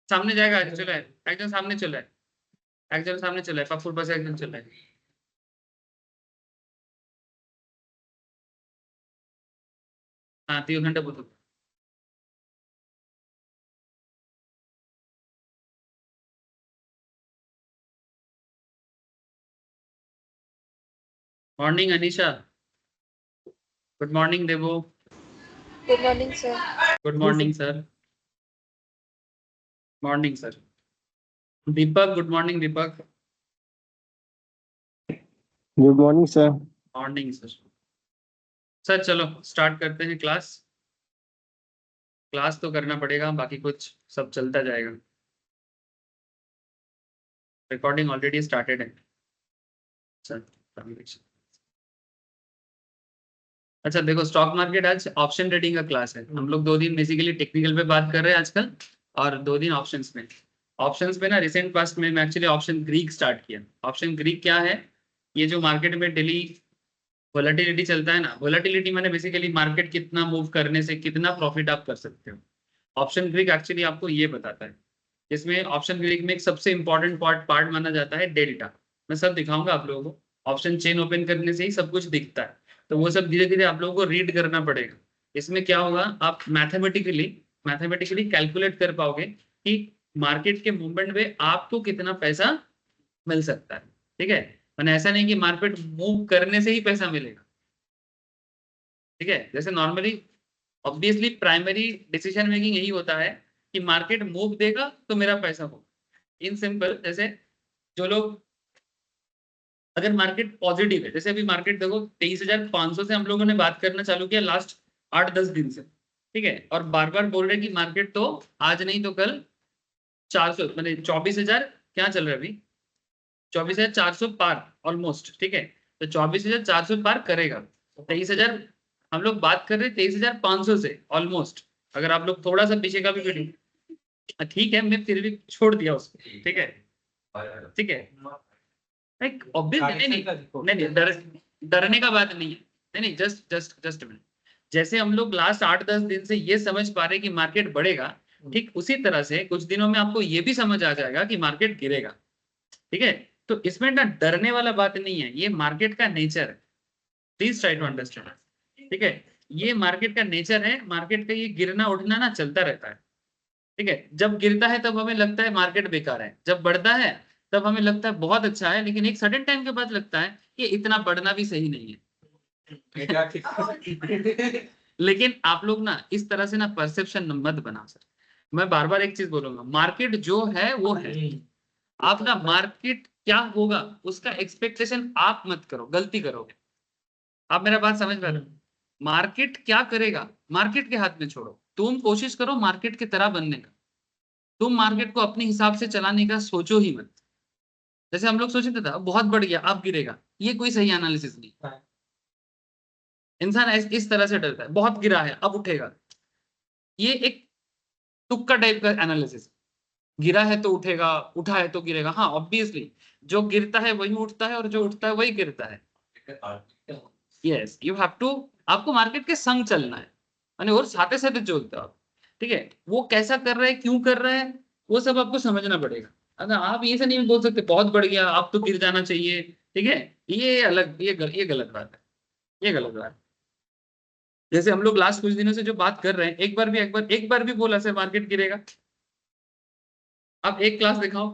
সামনে জায়গা আছে, চলে আয়, একজন সামনে চলে আয়, একজন সামনে চলে আয়, পাপ্পুর পাশে একজন চলে আয়। হ্যাঁ, তুই ওখানটা বলতো। Morning Anisha. Good morning Devo. Good morning, sir. Good morning sir. Morning sir. Deepak, good morning Deepak. Good morning sir. Morning sir. Sir चलो स्टार्ट करते हैं क्लास। क्लास तो करना पड़ेगा, बाकी कुछ सब चलता जाएगा। रिकॉर्डिंग ऑलरेडी स्टार्टेड है। सर अच्छा देखो, स्टॉक मार्केट आज ऑप्शन ट्रेडिंग का क्लास है। हम लोग 2 दिन बेसिकली टेक्निकल पे बात कर रहे हैं आजकल, और 2 दिन ऑप्शंस में। ऑप्शंस में ना रिसेंट पास्ट में मैं एक्चुअली ऑप्शन ग्रीक स्टार्ट किया। ऑप्शन ग्रीक क्या है? ये जो मार्केट में डेली वोलेटिलिटी चलता है ना, वोलेटिलिटी माने बेसिकली मार्केट कितना मूव करने से कितना प्रॉफिट आप कर सकते हो। ऑप्शन ग्रीक एक्चुअली आपको ये बताता है। इसमें ऑप्शन ग्रीक में एक सबसे इंपॉर्टेंट पार्ट माना जाता है डेल्टा। मैं सब दिखाऊंगा आप लोगों को। ऑप्शन चेन ओपन करने से ही सब कुछ दिखता है, तो वो सब धीरे धीरे आप लोगों को रीड करना पड़ेगा। इसमें क्या होगा, आप मैथमेटिकली मैथमेटिकली कैलकुलेट कर पाओगे कि मार्केट के मूवमेंट में आपको कितना पैसा मिल सकता है। ठीक है, मैंने ऐसा नहीं कि मार्केट मूव करने से ही पैसा मिलेगा। ठीक है, जैसे normally obviously primary decision making यही होता है कि मार्केट मूव देगा तो मेरा पैसा होगा। इन सिंपल, जैसे जो लोग, अगर मार्केट पॉजिटिव है, जैसे अभी मार्केट देखो 23,500 से हम लोगों ने बात करना चालू किया लास्ट 8-10 दिन से। ठीक है, और बार बार बोल रहे कि मार्केट तो आज नहीं तो कल 400 मैंने 24,000 क्या चल रहा है अभी, 24,400 पार ऑलमोस्ट। ठीक है, तो 24,400 पार करेगा। 23,000 हम लोग बात कर रहे हैं 23,500 से ऑलमोस्ट। अगर आप लोग थोड़ा सा पीछे का भी वीडियो, ठीक है, मैं फिर भी छोड़ दिया उसको। ठीक है, ठीक है, एक ऑब्वियस नहीं नहीं नहीं नहीं, डरने का बात नहीं है। नहीं नहीं, जस्ट जस्ट जस्ट मिनट। जैसे हम लोग लास्ट 8-10 दिन से ये समझ पा रहे कि मार्केट बढ़ेगा, ठीक उसी तरह से कुछ दिनों में आपको ये भी समझ आ जाएगा कि मार्केट गिरेगा। ठीक है, तो इसमें ना डरने वाला बात नहीं है, ये मार्केट का नेचर है। Please try to understand. ठीक है, ये मार्केट का नेचर है। मार्केट का ये गिरना उठना ना चलता रहता है। ठीक है, जब गिरता है तब हमें लगता है मार्केट बेकार है, जब बढ़ता है तब हमें लगता है बहुत अच्छा है, लेकिन एक सडन टाइम के बाद लगता है कि इतना बढ़ना भी सही नहीं है। लेकिन आप लोग ना इस तरह से ना परसेप्शन मत बना सर। मैं बार बार एक चीज बोलूंगा, मार्केट जो है वो है। आप ना मार्केट क्या होगा उसका एक्सपेक्टेशन आप मत करो, गलती करोगे। आप मेरा बात समझ पा रहे हो? मार्केट क्या करेगा मार्केट के हाथ में छोड़ो, तुम कोशिश करो मार्केट की तरह बनने का। तुम मार्केट को अपने हिसाब से चलाने का सोचो ही मत। जैसे हम लोग सोचे था बहुत बढ़ गया अब गिरेगा, ये कोई सही एनालिसिस नहीं। इंसान इस तरह से डरता है, बहुत गिरा है अब उठेगा, ये एक तुक्का टाइप का एनालिसिस। गिरा है तो उठेगा, उठा है तो गिरेगा। हाँ ऑब्वियसली, जो गिरता है वही उठता है और जो उठता है वही गिरता है। यस, यू हैव टू, आपको मार्केट के संग चलना है, यानी और साथे साथे चलते हो आप। ठीक है, वो कैसा कर रहा है क्यों कर रहा है वो सब आपको समझना पड़ेगा। अगर आप ये से नहीं बोल सकते बहुत बढ़ गया आप तो गिर जाना चाहिए। ठीक है, ये अलग, ये गलत बात है, ये गलत बात है। जैसे हम लोग लास्ट कुछ दिनों से जो बात कर रहे हैं, एक बार भी बोला से मार्केट गिरेगा? आप एक क्लास दिखाओ।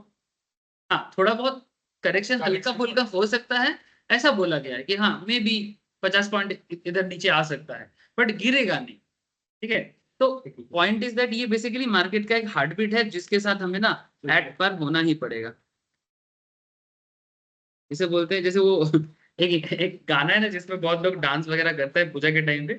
हाँ थोड़ा बहुत करेक्शन हल्का फुल्का हो सकता है, ऐसा बोला गया है कि हाँ मे बी 50 पॉइंट इधर नीचे आ सकता है, बट गिरेगा नहीं। ठीक है, तो पॉइंट इज दैट ये बेसिकली मार्केट का एक हार्ट बीट है जिसके साथ हमें ना एट पर होना ही पड़ेगा। इसे बोलते हैं, जैसे वो एक गाना है ना जिसमें बहुत लोग डांस वगैरह करते हैं पूजा के टाइम पे,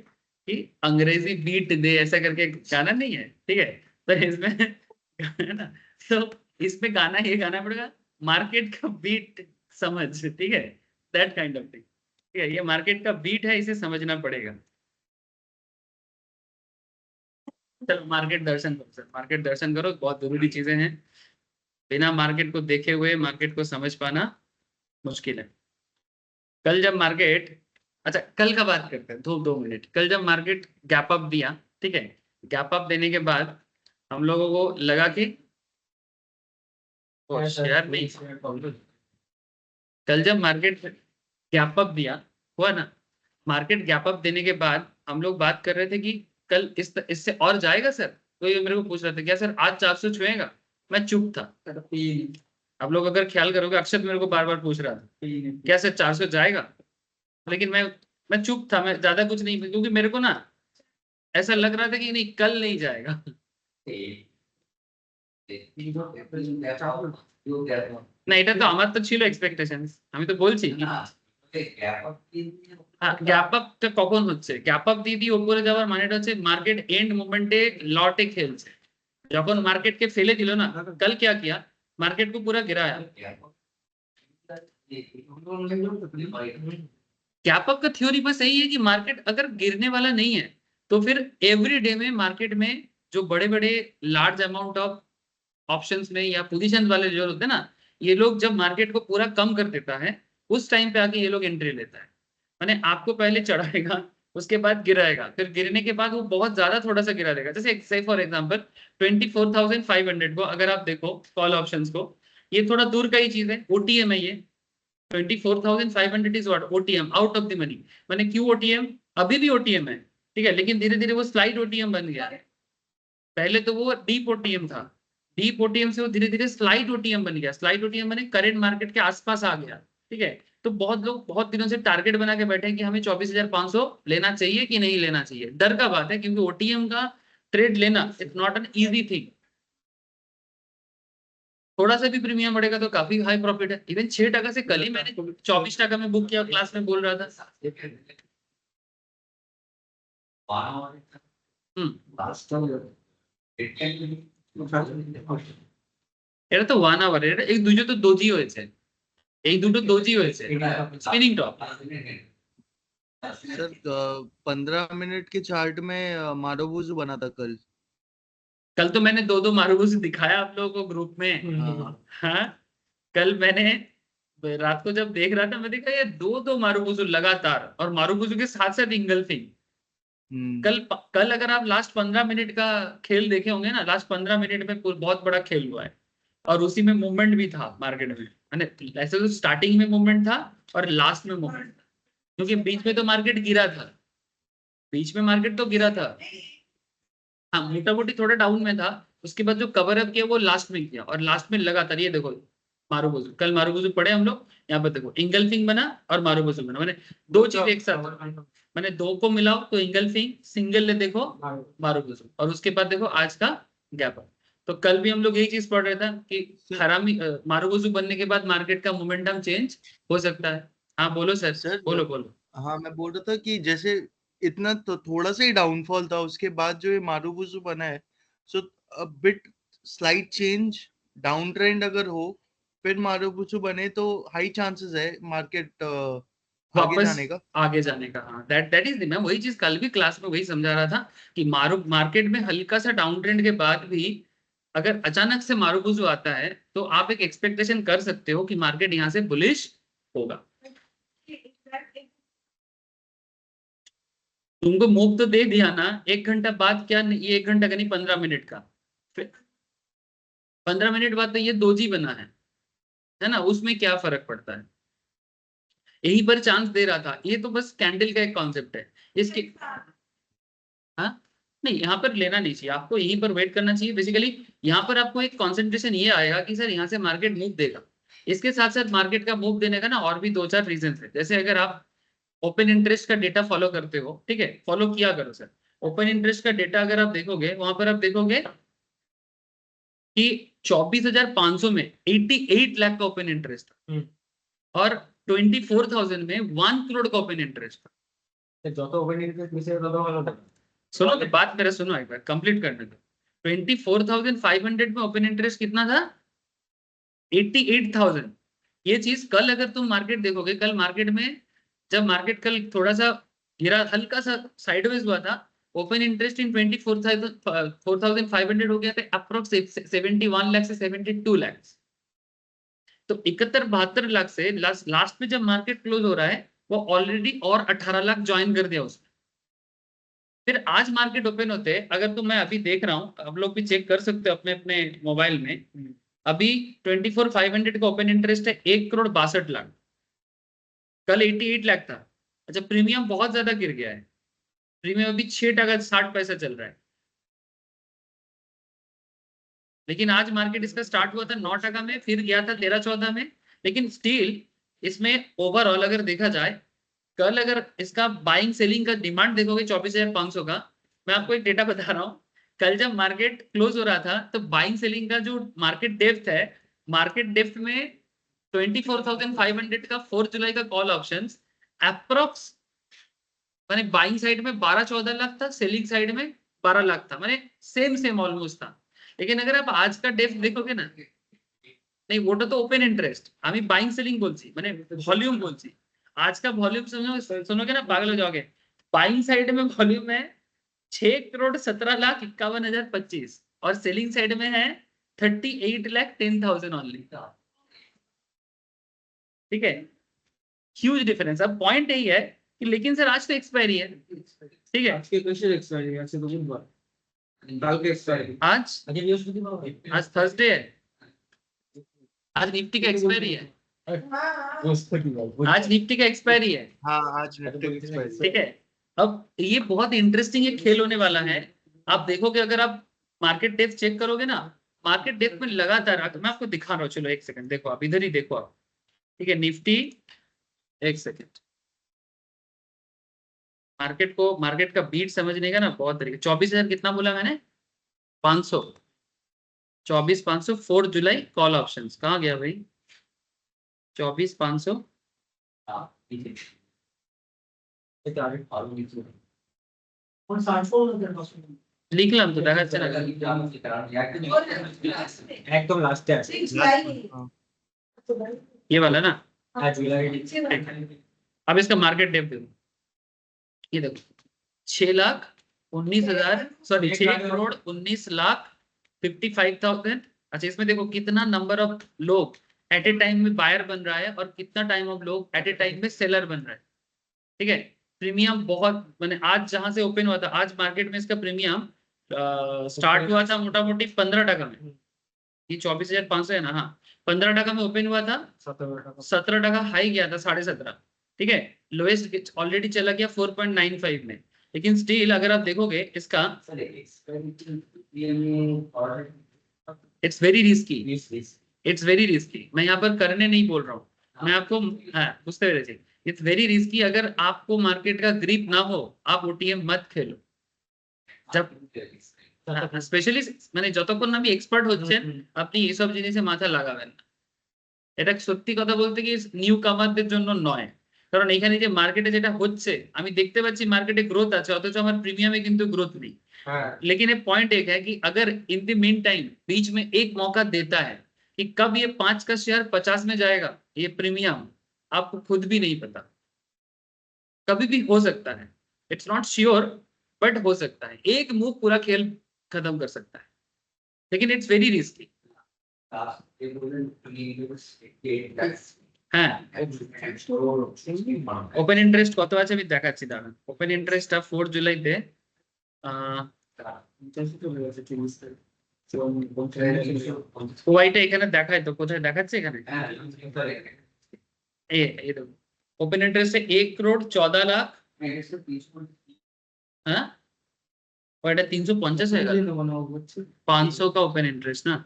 कि अंग्रेजी बीट दे ऐसा करके एक गाना नहीं है? ठीक है, तो इसमें है ना, तो इसमें गाना ये गाना पड़ेगा, मार्केट का बीट समझ। ठीक है, दैट काइंड ऑफ थिंग। ठीक है, ये मार्केट का बीट है, इसे समझना पड़ेगा। चलो मार्केट दर्शन करो सर, मार्केट दर्शन करो, बहुत जरूरी चीजें हैं। बिना मार्केट को देखे हुए मार्केट को समझ पाना मुश्किल है। कल जब मार्केट, अच्छा कल का बात करते हैं, 2 मिनट। कल जब मार्केट गैप अप दिया, ठीक है, गैप अप देने के बाद हम लोगों को लगा कि होशियार नहीं। कल जब मार्केट गैप अप दिया हुआ ना, मार्केट गैप अप देने के बाद हम लोग बात कर रहे थे कि कल इससे और जाएगा सर, तो ये मेरे को पूछ रहे थे क्या सर आज 400 छुएगा। मैं चुप था। आप लोग अगर ख्याल करोगे, अक्षत मेरे को बार बार पूछ रहा था क्या सर 400 जाएगा, लेकिन मैं चुप था, मैं ज्यादा कुछ नहीं, क्योंकि मेरे को ना ऐसा लग रहा था कि नहीं कल नहीं जाएगा। না এটা তো আমার তো ছিল এক্সপেকটেশনস, আমি তো বলছি গ্যাপ আপটা কখন হচ্ছে, গ্যাপ আপ দিয়ে উপরে যাওয়ার মানেটা হচ্ছে মার্কেট এন্ড মোমেন্টে লটে খেলছে। যখন মার্কেটকে ফেলে দিল না, कल क्या किया, मार्केट को पूरा गिराया। गैप अप का थ्योरी बस यही है कि मार्केट अगर गिरने वाला नहीं है तो फिर एवरी डे में मार्केट में जो बड़े बड़े लार्ज अमाउंट ऑफ ऑप्शंस में या पोजीशन वाले जो होते हैं ना, ये लोग जब मार्केट को पूरा कम कर देता है उस टाइम पे आके ये लोग एंट्री लेता है। माने आपको पहले चढ़ाएगा, उसके बाद गिराएगा, फिर गिरने के बाद वो बहुत ज्यादा थोड़ा सा गिरा देगा। जैसे फॉर एग्जांपल 24,500 को अगर आप देखो कॉल ऑप्शंस को, ये थोड़ा दूर का ही चीज है, ओटीएम है ये। 24,500 is what, OTM, out of the money. माने क्यों ओटीएम, अभी भी ओटीएम है, ठीक है, लेकिन धीरे धीरे वो स्लाइड ओटीएम बन गया है। पहले तो वो डीप ओटीएम था, डीप ओटीएम से वो धीरे धीरे स्लाइड ओटीएम बन गया। स्लाइड ओटीएम माने करंट मार्केट के आसपास आ गया, ठीक है। तो बहुत लोग बहुत दिनों से टारगेट बना के बैठे हैं कि हमें 24,500 लेना चाहिए कि नहीं लेना चाहिए। डर का बात है, क्योंकि ओटीएम का ट्रेड लेना it's not an easy thing. थोड़ा सा भी प्रीमियम बढ़ेगा तो काफी हाई प्रॉफिट है। इवन 6% से कल ही मैंने 24% में बुक किया, क्लास में बोल रहा था। এটা তো 1 আওয়ার, এটা এই দুটো তো দোজি হয়েছে, এই দুটো দোজি হয়েছে স্পিনিंग टॉप। सर 15 मिनट के चार्ट में मारुबुजु बना था कल। कल तो मैंने दो मारुबुजु दिखाया आप लोगों को ग्रुप में। हाँ, कल मैंने रात को जब देख रहा था, मैं देखा ये दो मारुबुजु लगातार, और मारुबुजु के साथ साथ इंगल्फिंग। कल अगर आप लास्ट 15 मिनट का खेल देखे होंगे ना, लास्ट 15 मिनट में बहुत बड़ा खेल हुआ है, और उसी में मूवमेंट भी था मार्केट में। ऐसे तो स्टार्टिंग में मूवमेंट था और लास्ट में मूवमेंट था, क्योंकि बीच में तो मार्केट गिरा था, बीच में मार्केट तो गिरा था। हाँ, मोटा मोटी थोड़ा डाउन में था, उसके बाद जो कवर अप किया वो लास्ट में किया, और लास्ट में लगातार ये देखो मारुबुजु, कल मारुबुजु पढ़े हम लोग, यहाँ पर देखो इंगल्फिंग बना और मारुबुजु बना। मैंने दो चीज एक साथ, मैंने दो को मिलाओ तो इंगल्फिंग, सिंगल ले देखो मारुबुजु, और उसके बाद देखो आज का गैप अप। तो कल भी हम लोग यही चीज पढ़ रहे था कि हरामी मारुबुजु बनने के बाद मार्केट का मोमेंटम चेंज हो सकता है। हाँ बोलो सर, बोलो। हाँ, मैं बोल रहा था कि जैसे इतना तो थोड़ा सा ही डाउनफॉल था, उसके बाद जो ये मारुबुजु बना है, so a bit slight change downtrend अगर हो, फिर मारुबुजु बने तो हाई चांसेस है मार्केट आगे जाने का। हाँ, दैट इज, मैं वही चीज कल भी क्लास में वही समझा रहा था कि मार्केट में हल्का सा डाउन ट्रेंड के बाद भी अगर अचानक से मारुबुजु आता है तो आप एक एक्सपेक्टेशन कर सकते हो कि मार्केट यहाँ से बुलिश होगा। तुमको मूव तो दे दिया ना, 1 घंटा बाद क्या, ये 1 घंटा का नहीं 15 मिनट का, फिर 15 मिनट बाद तो ये दोजी बना है ना, उसमें क्या फर्क पड़ता है। यही पर चांस दे रहा था, ये तो बस कैंडल का एक कॉन्सेप्ट है इसके। हाँ नहीं, यहाँ पर लेना नहीं चाहिए आपको, यहीं पर वेट करना चाहिए। बेसिकली यहाँ पर आपको एक कॉन्सेंट्रेशन ये आएगा कि सर यहाँ से मार्केट मूव देगा। इसके साथ साथ मार्केट का मूव देने का ना और भी 2-4 रीजन है। जैसे अगर आप ओपन इंटरेस्ट का डेटा फॉलो करते हो, ठीक है, फॉलो किया करो सर। ओपन इंटरेस्ट का डेटा अगर आप देखोगे, वहां पर आप देखोगे कि 24,500 में 88 लाख का ओपन इंटरेस्ट था, और 24,000 में 1 करोड़ का ओपन इंटरेस्ट था। सुनो तो बात मेरा सुनो, एक बार कंप्लीट करने दो। 24,500 में ओपन इंटरेस्ट कितना था, 88,000। ये चीज कल अगर तुम मार्केट देखोगे, कल मार्केट में जब मार्केट कल थोड़ा सा गिरा, हल्का सा साइडवेज हुआ था, ओपन इंटरेस्ट इन 4,500 हो गया था, अप्रोक्स 71 लाख से 72 लाख। तो 71-72 लाख से लास्ट में जब मार्केट क्लोज हो रहा है, वो ऑलरेडी और 18 लाख ज्वाइन कर दिया उसने। फिर आज मार्केट ओपन होते, अगर तो मैं अभी देख रहा हूं, आप लोग भी चेक कर सकते हो अपने अपने मोबाइल में, अभी 24,500 का ओपन इंटरेस्ट है, 1,62,00,000। कल 88 लाख था। अच्छा, प्रीमियम बहुत ज्यादा गिर गया है, प्रीमियम अभी 6 टका 60 पैसा चल रहा है। लेकिन आज मार्केट इसका स्टार्ट हुआ था 9 टका में, फिर गया था 13-14 में। लेकिन स्टिल इसमें ओवरऑल अगर देखा जाए, कल अगर इसका बाइंग सेलिंग का डिमांड देखोगे 24,500 का, मैं आपको एक डेटा बता रहा हूँ। कल जब मार्केट क्लोज हो रहा था तो बाइंग सेलिंग का जो मार्केट डेप्थ है, मार्केट डेप्थ में 24,500 का 4 जुलाई का कॉल ऑप्शन अप्रोक्स, माने बाइंग साइड में 12-14 लाख था, सेलिंग साइड में 12 लाख था, माने सेम ऑलमोस्ट था। लेकिन अगर आप आज का डेप्थ देखोगे ना, नहीं ওটা তো ওপেন ইন্টারেস্ট, আমি বাইং সেলিং বলছি, মানে ভলিউম বলছি। आज का वॉल्यूम सुनोगे ना पागल हो जाओगे। बाइंग साइड में वॉल्यूम है 6,17,51,025 और सेलिंग साइड में है 38,10,000 ओनली। ठीक है, ह्यूज डिफरेंस। अब पॉइंट यही है कि लेकिन सर आज तो एक्सपायरी है, ठीक है, आज के कैसे एक्सपायरी आज से तो बुधवार कल के एक्सपायरी आज आज थर्सडे है, आज निफ्टी का एक्सपायरी है, आज निफ्टी का एक्सपायरी है। हाँ आज निफ्टी एक्सपायरी। ठीक है, अब ये बहुत इंटरेस्टिंग एक खेल होने वाला है। आप देखोगे अगर आप मार्केट डेप्थ चेक करोगे ना, मार्केट डेप्थ में लगातार, मैं आपको दिखा रहा हूँ, चलो एक सेकंड देखो, आप इधर ही देखो आप। ठीक है, निफ्टी, एक सेकंड, मार्केट का बीट समझने का ना बहुत तरीका। 24,000 कितना बोला मैंने, 500, 24,500 4 जुलाई कॉल ऑप्शंस कहाँ गया भाई, 24,500 লিখলাম তো, দেখাচ্ছে না একদম লাস্টে আছে ये वाला ना। आज जुलाई अब इसका मार्केट डेप्थ देखो, ये देखो 6,19,000 सॉरी 6,19,55,000। अच्छा, इसमें देखो कितना नंबर ऑफ लोग एट ए टाइम में बायर बन रहा है और कितना टाइम ऑफ लोग एट ए टाइम में सेलर बन रहा है। ठीक है, प्रीमियम बहुत, मैंने आज जहां से ओपन हुआ था, आज मार्केट में इसका प्रीमियम स्टार्ट हुआ था मोटा मोटी 15 टका में। ये 24,500 है ना, हाँ 15 टका में ओपन हुआ था, 17 टका हाई गया था 17.5। ठीक है, लोएस्ट ऑलरेडी चला गया 4.95 में। लेकिन स्टिल अगर आप देखोगे इसका, it's very risky, it's very risky. मैं यहाँ पर करने नहीं बोल रहा हूँ, मैं आपको, हाँ बुझते पेरेছি, इट्स वेरी रिस्की। अगर आपको मार्केट का ग्रिप ना हो, आप ओटीएम मत खेलो। जब স্পেশালি মানে যতক্ষণ আমি এক্সপার্ট হচ্ছেন, আপনি এইসব জিনিসে মাথা লাগাবেন না। এটা সত্যি কথা বলতে কি নিউ কামারদের জন্য নয়, কারণ এখানে যে মার্কেটে যেটা হচ্ছে, আমি দেখতে পাচ্ছি মার্কেটে গ্রোথ আছে, অথচ আমার প্রিমিয়ামে কিন্তু গ্रोथ नहीं। लेकिन ये पॉइंट एक है कि अगर इन द मीन टाइम बीच में एक मौका देता है कि कब ये 5 का शेयर 50 में जाएगा, ये प्रीमियम आपको खुद भी नहीं पता, कभी भी हो सकता है। इट्स नॉट श्योर बट हो सकता है, एक मूव पूरा खेल खत्म कर सकता है, लेकिन इट्स वेरी रिस्की। হ্যাঁ, ওপেন ইন্টারেস্ট কত আছে আমি দেখাচ্ছি, দাঁড়ান। ওপেন ইন্টারেস্টটা 4 জুলাইতে ওয়াইটা এখানে দেখায় তো, কোথায় দেখাচ্ছে এখানে, এই দেখো ওপেন ইন্টারেস্ট 1,14,00,000। হ্যাঁ, ওইটা 350 হয়ে গেল, 500 का ओपन इंटरेस्ट ना,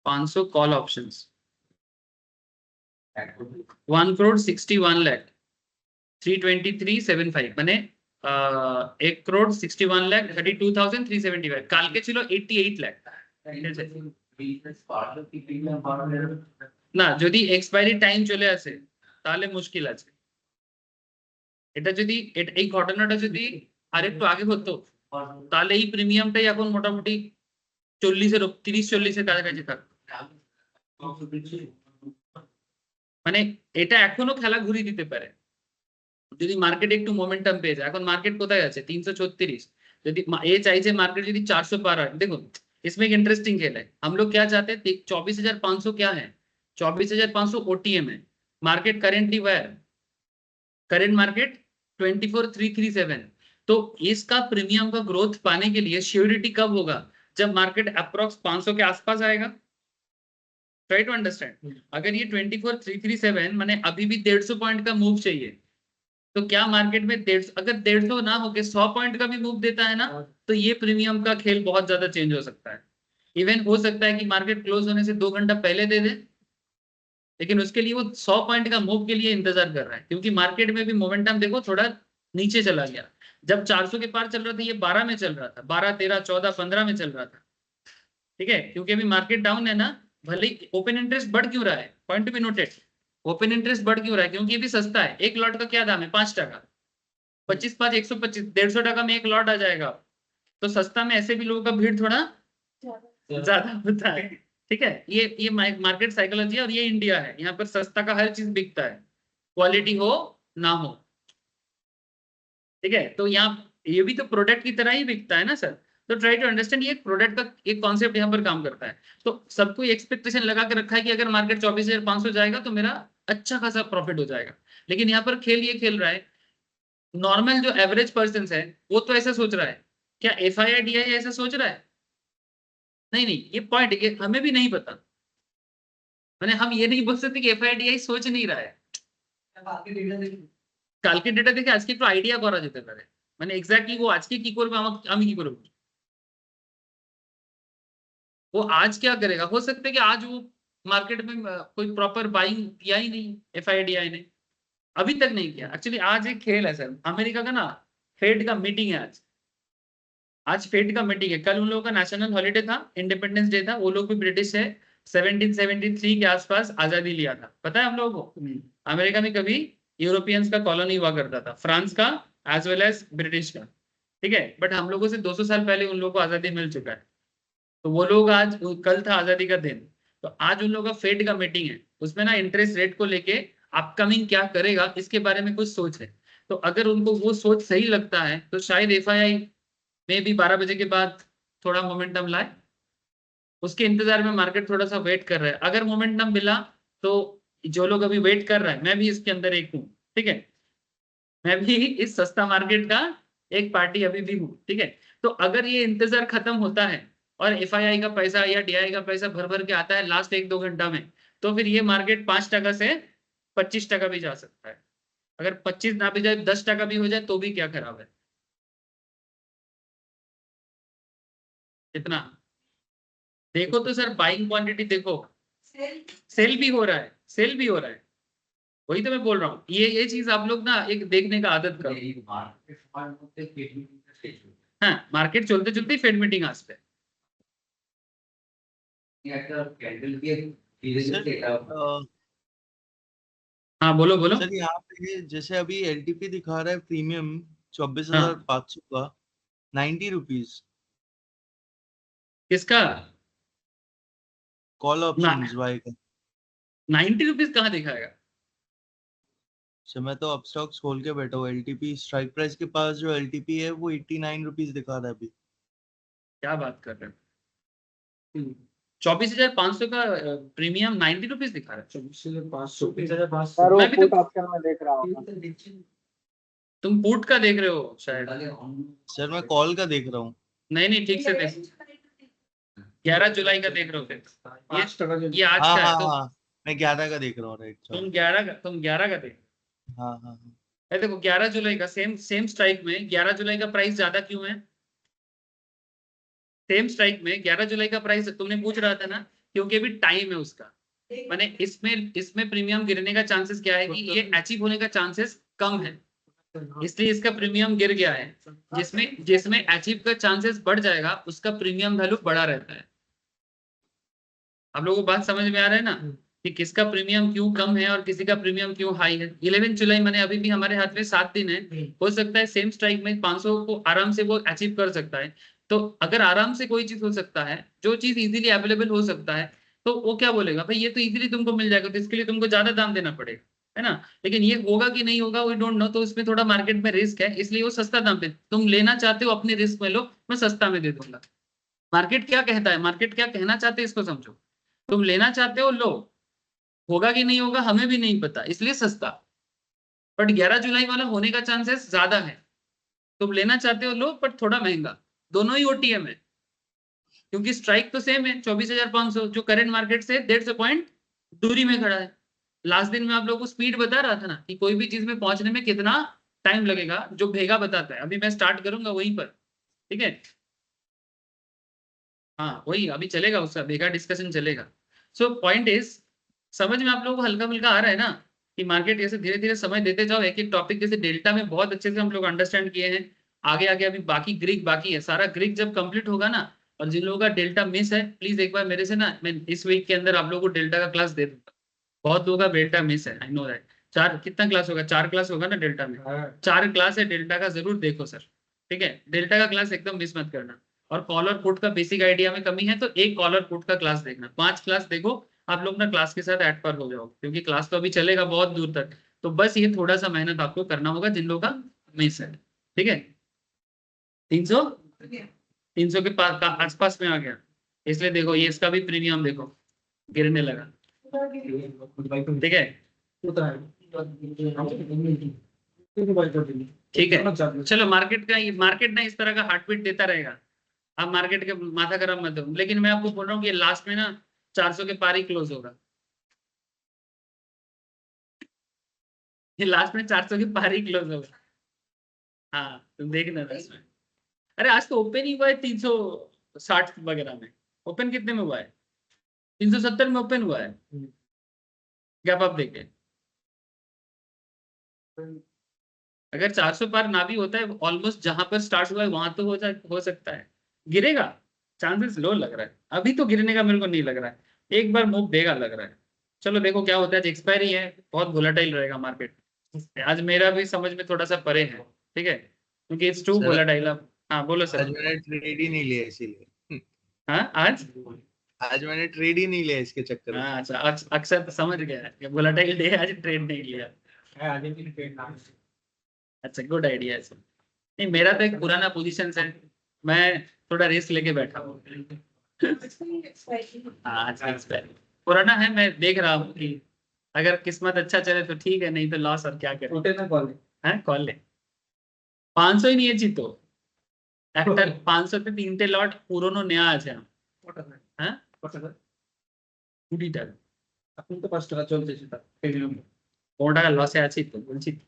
500 कॉल ऑप्शंस, 1,61,00,000 323,75 মানে 1,61,32,375। কালকে ছিল 88 লাখ। না, যদি এক্সপায়ারি টাইম চলে আসে তাহলে মুশকিল আছে। এটা যদি এই ঘটনাটা যদি আরেকটু আগে হতো, তাহলে এই প্রিমিয়ামটাই এখন মোটামুটি 40-এর 30-40-এর কাছাকাছি থাকতো। মানে এটা এখনো খেলা ঘুরিয়ে দিতে পারে যদি মার্কেট একটু মোমেন্টাম পেয়ে যায়। এখন মার্কেট কোথায় আছে, 336। যদি এ চাইছে মার্কেট যদি 400 पार है, देखो इसमें एक इंटरेस्टिंग खेल है। हम लोग क्या चाहते हैं, 24,500 क्या है, 24,500 ओटीएम है। Market currently wire, current market 24,337। तो इसका प्रीमियम का ग्रोथ पाने के लिए श्योरिटी कब होगा, जब मार्केट अप्रोक्स 500 के आसपास आएगा। Try to understand. अगर ये 24,337 माने अभी भी 150 पॉइंट का मूव चाहिए, तो क्या मार्केट में 150, अगर 150 ना होके 100 पॉइंट का भी मूव देता है ना, तो ये प्रीमियम का खेल बहुत ज्यादा चेंज हो सकता है। इवन हो सकता है कि मार्केट क्लोज होने से 2 घंटा पहले दे दे, लेकिन उसके लिए वो 100 पॉइंट का मूव के लिए इंतजार कर रहा है, क्योंकि मार्केट में भी मोमेंटम देखो थोड़ा नीचे चला गया। जब 400 के पार चल रहा था, ये 12 में चल रहा था, 12, 13, 14, 15 में चल रहा था। ठीक है, क्योंकि अभी मार्केट डाउन है ना, भले ही ओपन इंटरेस्ट बढ़ क्यों रहा है, point to be noted, open interest बढ़ क्यों रहा है, क्योंकि ये भी सस्ता है। एक लॉट का क्या दाम है, 5 टका, 25, 5, 125, 150 टका में एक लॉट आ जाएगा। तो सस्ता में ऐसे भी लोगों का भीड़ थोड़ा ज्यादा होता है। ठीक है, ये मार्केट साइकोलॉजी है, और ये इंडिया है, यहाँ पर सस्ता का हर चीज बिकता है, क्वालिटी हो ना हो। ठीक है, तो यहाँ ये भी तो प्रोडक्ट की तरह ही बिकता है ना सर। तो ट्राई टू अंडरस्टैंड, ये प्रोडक्ट का एक कॉन्सेप्ट यहाँ पर काम करता है। तो सबको एक्सपेक्टेशन लगा के रखा है कि अगर मार्केट 24,500 जाएगा तो मेरा अच्छा खासा प्रॉफिट हो जाएगा। लेकिन यहाँ पर खेल ये खेल रहा है, नॉर्मल जो एवरेज पर्सन है वो तो ऐसा सोच रहा है। क्या FII ऐसा सोच रहा है? नहीं नहीं, ये पॉइंट ये हमें भी नहीं पता। मैंने हम ये नहीं बोल सकते कि FII सोच नहीं रहा है। কালকে ডেটা দেখে আজকে একটু আইডিয়া করা যেতে পারে, মানে এক্স্যাক্টলি वो आज के কি করবে আমি কি করে বুঝবো? वो आज क्या करेगा? हो सकता है कि आज वो मार्केट में कोई प्रॉपर बाइंग किया ही नहीं, FII ने अभी तक नहीं किया। एक्चुअली आज एक खेल है सर, अमेरिका का ना फेड का मीटिंग है आज। आज फेड का मीटिंग है, कल उन लोगों का नेशनल हॉलीडे था, इंडिपेंडेंस डे था। वो लोग भी ब्रिटिश है, 1773 के आसपास आजादी लिया था, पता है हम लोगों को। अमेरिका में कभी यूरोपियंस का कॉलोनी हुआ करता था, फ्रांस का एज वेल एज ब्रिटिश का। ठीक है, बट हम लोगों से 200 साल पहले उन लोगों को आजादी मिल चुका है। तो वो लोग आज, कल था आजादी का दिन, तो आज उन लोगों का फेड का मीटिंग है, उसमें ना इंटरेस्ट रेट को लेके अपकमिंग क्या करेगा इसके बारे में कुछ सोच है। तो अगर उनको वो सोच सही लगता है तो शायद FII में भी 12 बजे के बाद थोड़ा मोमेंटम लाए। उसके इंतजार में मार्केट थोड़ा सा वेट कर रहा है। अगर मोमेंटम मिला तो जो लोग अभी वेट कर रहा है, मैं भी इसके अंदर एक हूँ। ठीक है, मैं भी इस सस्ता मार्केट का एक पार्टी अभी भी हूँ। ठीक है, तो अगर ये इंतजार खत्म होता है और FII का पैसा या DI का पैसा भर भर के आता है लास्ट 1-2 घंटा में, तो फिर ये मार्केट 5 टका से 25 टका भी जा सकता है। अगर 25 ना भी जाए, 10 टका भी हो जाए तो भी क्या खराब है। कितना देखो तो सर, बाइंग क्वांटिटी देखो, सेल भी हो रहा है, सेल भी हो रहा है। वही तो मैं बोल रहा हूँ, ये चीज आप लोग ना एक देखने का आदत करो। हाँ, मार्केट चलते चलते फेड मीटिंग आज पे। हाँ बोलो बोलो। सर यहाँ पे जैसे अभी LTP दिखा रहा है प्रीमियम हाँ 24,500 का 90 रुपीज किसका? कॉल ना ऑप्शंस वाई का। 90 रुपीज कहाँ दिखाएगा? सर मैं तो अपस्टॉक्स खोल के बैठा हूँ, LTP स्ट्राइक प्राइस के पास जो LTP है वो 89 रुपीज दिखा रहा है अभी। क्या बात कर रहे हो? 24,500 का प्रीमियम 90 रुपीज दिखा रहा है। 24,500 सर वो मैं भी तो, पुट ऑप्शन में देख रहा हूँ। तुम पुट का देख रहे हो शायद। सर मैं कॉल का देख रहा हूँ। नहीं नहीं, ठीक से देखो, 11 जुलाई का देख रहे हो फिर। 5 टका ये आज हाँ का हाँ है तो हाँ, मैं 11 का देख रहा हूँ, राइट सॉरी। तुम 11 का देख। हाँ हाँ हाँ। ये देखो 11 जुलाई का, सेम सेम स्ट्राइक में 11 जुलाई का प्राइस ज्यादा क्यों है? सेम स्ट्राइक में 11 जुलाई का प्राइस तुमने पूछ रहा था ना, क्योंकि अभी टाइम है उसका। माने इसमें प्रीमियम गिरने का चांसेस क्या है कि ये अचीव होने का चांसेस कम है, इसलिए इसका प्रीमियम गिर गया है। जिसमें जिसमें अचीव का चांसेस बढ़ जाएगा उसका प्रीमियम वैल्यू बढ़ा रहता है। आप लोगों को बात समझ में आ रहा है ना, कि किसका प्रीमियम क्यों कम है और किसी का प्रीमियम क्यों हाई है। 11 जुलाई मैंने अभी भी हमारे हाथ में 7 दिन है, हो सकता है सेम स्ट्राइक में 500 को आराम से वो अचीव कर सकता है। तो अगर आराम से कोई चीज हो सकता है, जो चीज इजीली अवेलेबल हो सकता है, तो वो क्या बोलेगा, भाई ये तो इजीली तुमको मिल जाएगा, तो इसके लिए तुमको ज्यादा दाम देना पड़ेगा, है ना। लेकिन ये होगा कि नहीं होगा वी डोंट नो, तो उसमें थोड़ा मार्केट में रिस्क है, इसलिए वो सस्ता दाम पे, तुम लेना चाहते हो अपने रिस्क में लो, मैं सस्ता में दे दूंगा। मार्केट क्या कहता है, मार्केट क्या कहना चाहते हैं इसको समझो। तुम लेना चाहते हो लो, होगा कि नहीं होगा हमें भी नहीं पता, इसलिए सस्ता। बट 11 जुलाई वाला होने का चांसेस ज्यादा है, तुम लेना चाहते हो लो, बट थोड़ा महंगा। दोनों ही OTM है, क्योंकि स्ट्राइक तो सेम है 24,500, जो करंट मार्केट से 150 पॉइंट दूरी में खड़ा है। लास्ट दिन में आप लोगों को स्पीड बता रहा था ना कि कोई भी चीज में पहुंचने में कितना टाइम लगेगा, जो भेगा बताता है। अभी मैं स्टार्ट करूंगा वहीं पर, ठीक है। हाँ वही अभी चलेगा, उसका भेगा डिस्कशन चलेगा। सो पॉइंट इज, समझ में आप लोगों को हल्का मिल्का आ रहा है ना कि मार्केट जैसे धीरे धीरे समय देते जाओ, एक एक टॉपिक जैसे डेल्टा में बहुत अच्छे से हम लोग अंडरस्टैंड किए हैं। आगे आगे अभी बाकी ग्रीक बाकी है, सारा ग्रीक जब कंप्लीट होगा ना, और जिन लोगों का डेल्टा मिस है प्लीज एक बार मेरे से ना, मैं इस वीक के अंदर आप लोगों को डेल्टा का क्लास दे दूंगा। बहुत लोगों का डेल्टा मिस है, आई नो दैट। चार कितना क्लास होगा, 4 क्लास होगा ना डेल्टा में, 4 क्लास है डेल्टा का, जरूर देखो सर, ठीक है। डेल्टा का क्लास एकदम मिस मत करना। और कॉल और पुट का बेसिक आइडिया में कमी है तो एक कॉल और पुट का क्लास देखना, 5 क्लास देखो, आप लोग ना क्लास के साथ एड पर हो जाओ, क्योंकि क्लास तो अभी चलेगा बहुत दूर तक। तो बस ये थोड़ा सा मेहनत आपको करना होगा जिन लोगों का मिस है, ठीक है। 300 300 के पास आसपास में आ गया, इसलिए देखो ये इसका भी प्रीमियम देखो गिरने लगा, ठीक है। ठीक है चलो, मार्केट ना इस तरह का हार्ट बीट देता रहेगा। आप मार्केट के माथा गरम मत हो, लेकिन मैं आपको बोल रहा हूँ कि लास्ट में ना 400 के पार ही क्लोज होगा, ये लास्ट में 400 के पार ही क्लोज होगा। हाँ तुम देखना बस में। अरे आज तो ओपन ही हुआ है 360 वगैरह में, ओपन कितने में हुआ है, 370 में ओपन हुआ है, गैप अप देखे। अगर 400 पार ना भी होता है, ऑलमोस्ट जहां पर स्टार्ट हुआ है वहां तो हो सकता है गिरेगा, चांसेस लो लग रहा है। अभी तो गिरने का मेरे को नहीं लग रहा है, एक बार मूव देगा लग रहा है। चलो देखो क्या होता है, आज एक्सपायरी है, बहुत वोलेटाइल रहेगा मार्केट। आज मेरा भी समझ में थोड़ा सा परे है, ठीक है, क्योंकि इट्स टू सर वोलेटाइल। हाँ बोलो आज सर। मैंने ट्रेड ही नहीं लिया इसीलिए। हाँ आज, आज मैंने ट्रेड ही नहीं लिया इसके चक्कर में। हाँ अच्छा, अक्सर तो समझ गया है कि वोलेटाइल डे आज ट्रेड नहीं लिया। अच्छा गुड आइडिया है सर। नहीं मेरा तो एक पुराना पोजीशन है, मैं थोड़ा रिस्क लेके बैठा हूँ। हाँ आज का experiment पुराना है, मैं देख रहा हूँ कि अगर किस्मत अच्छा चले तो ठीक है, नहीं तो लॉस, और क्या करें। हैं कॉल ले, 500 ही नहीं है जीतो একটা 500 তে 3টে লট পুরনো নেওয়া আছে হ্যাঁ 20 টাকা, এখন তো 5 টাকা চলছে সেটা প্রিমিয়াম। 15 টাকা লসে আছি তো বলছি তো।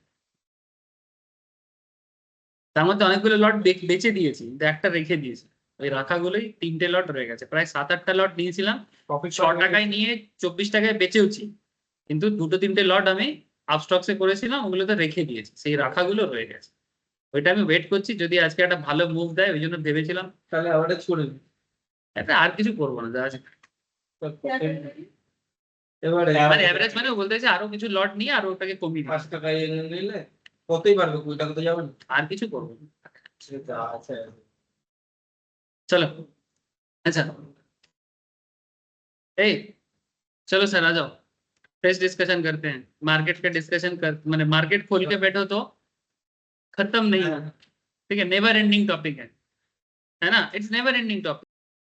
তার মধ্যে অনেকগুলো লট বেচে দিয়েছি, কিন্তু একটা রেখে দিয়েছি, ওই রাখাগুলোই 3টে লট রয়ে গেছে। প্রায় 7-8টা লট নিয়েছিলাম, প্রফিট 6 টাকায় নিয়ে 24 টাকায় বেচেওছি, কিন্তু 2-3টে লট আমি আপস্টক্সে করেছিলাম, ওগুলো তো রেখে দিয়েছি, সেই রাখাগুলো রয়ে গেছে। ওইটা আমি ওয়েট করছি যদি আজকে একটা ভালো মুভ দেয়, ওই জন্য ভেবেছিলাম তাহলে অ্যাভারেজ করে দিন। এটা আর কিছু করবো না যা আছে। এবারে মানে এভারেজ মানে ও বলতে চাইছে আরো কিছু লট নিয়ে আর ওটাকে কমিয়ে দিই, 5 টাকায় নিলে কতই পারবে, 20 টাকা তো যাবে না। আর কিছু করবো না। সেটা আছে। चलो अच्छा, ए चलो सर आ जाओ, फ्रेश डिस्कशन करते हैं। मार्केट का डिस्कशन कर, मैंने मार्केट खोल के बैठो तो खत्म नहीं होगा, ठीक है, नेवर एंडिंग टॉपिक है ना, इट्स नेवर एंडिंग टॉपिक।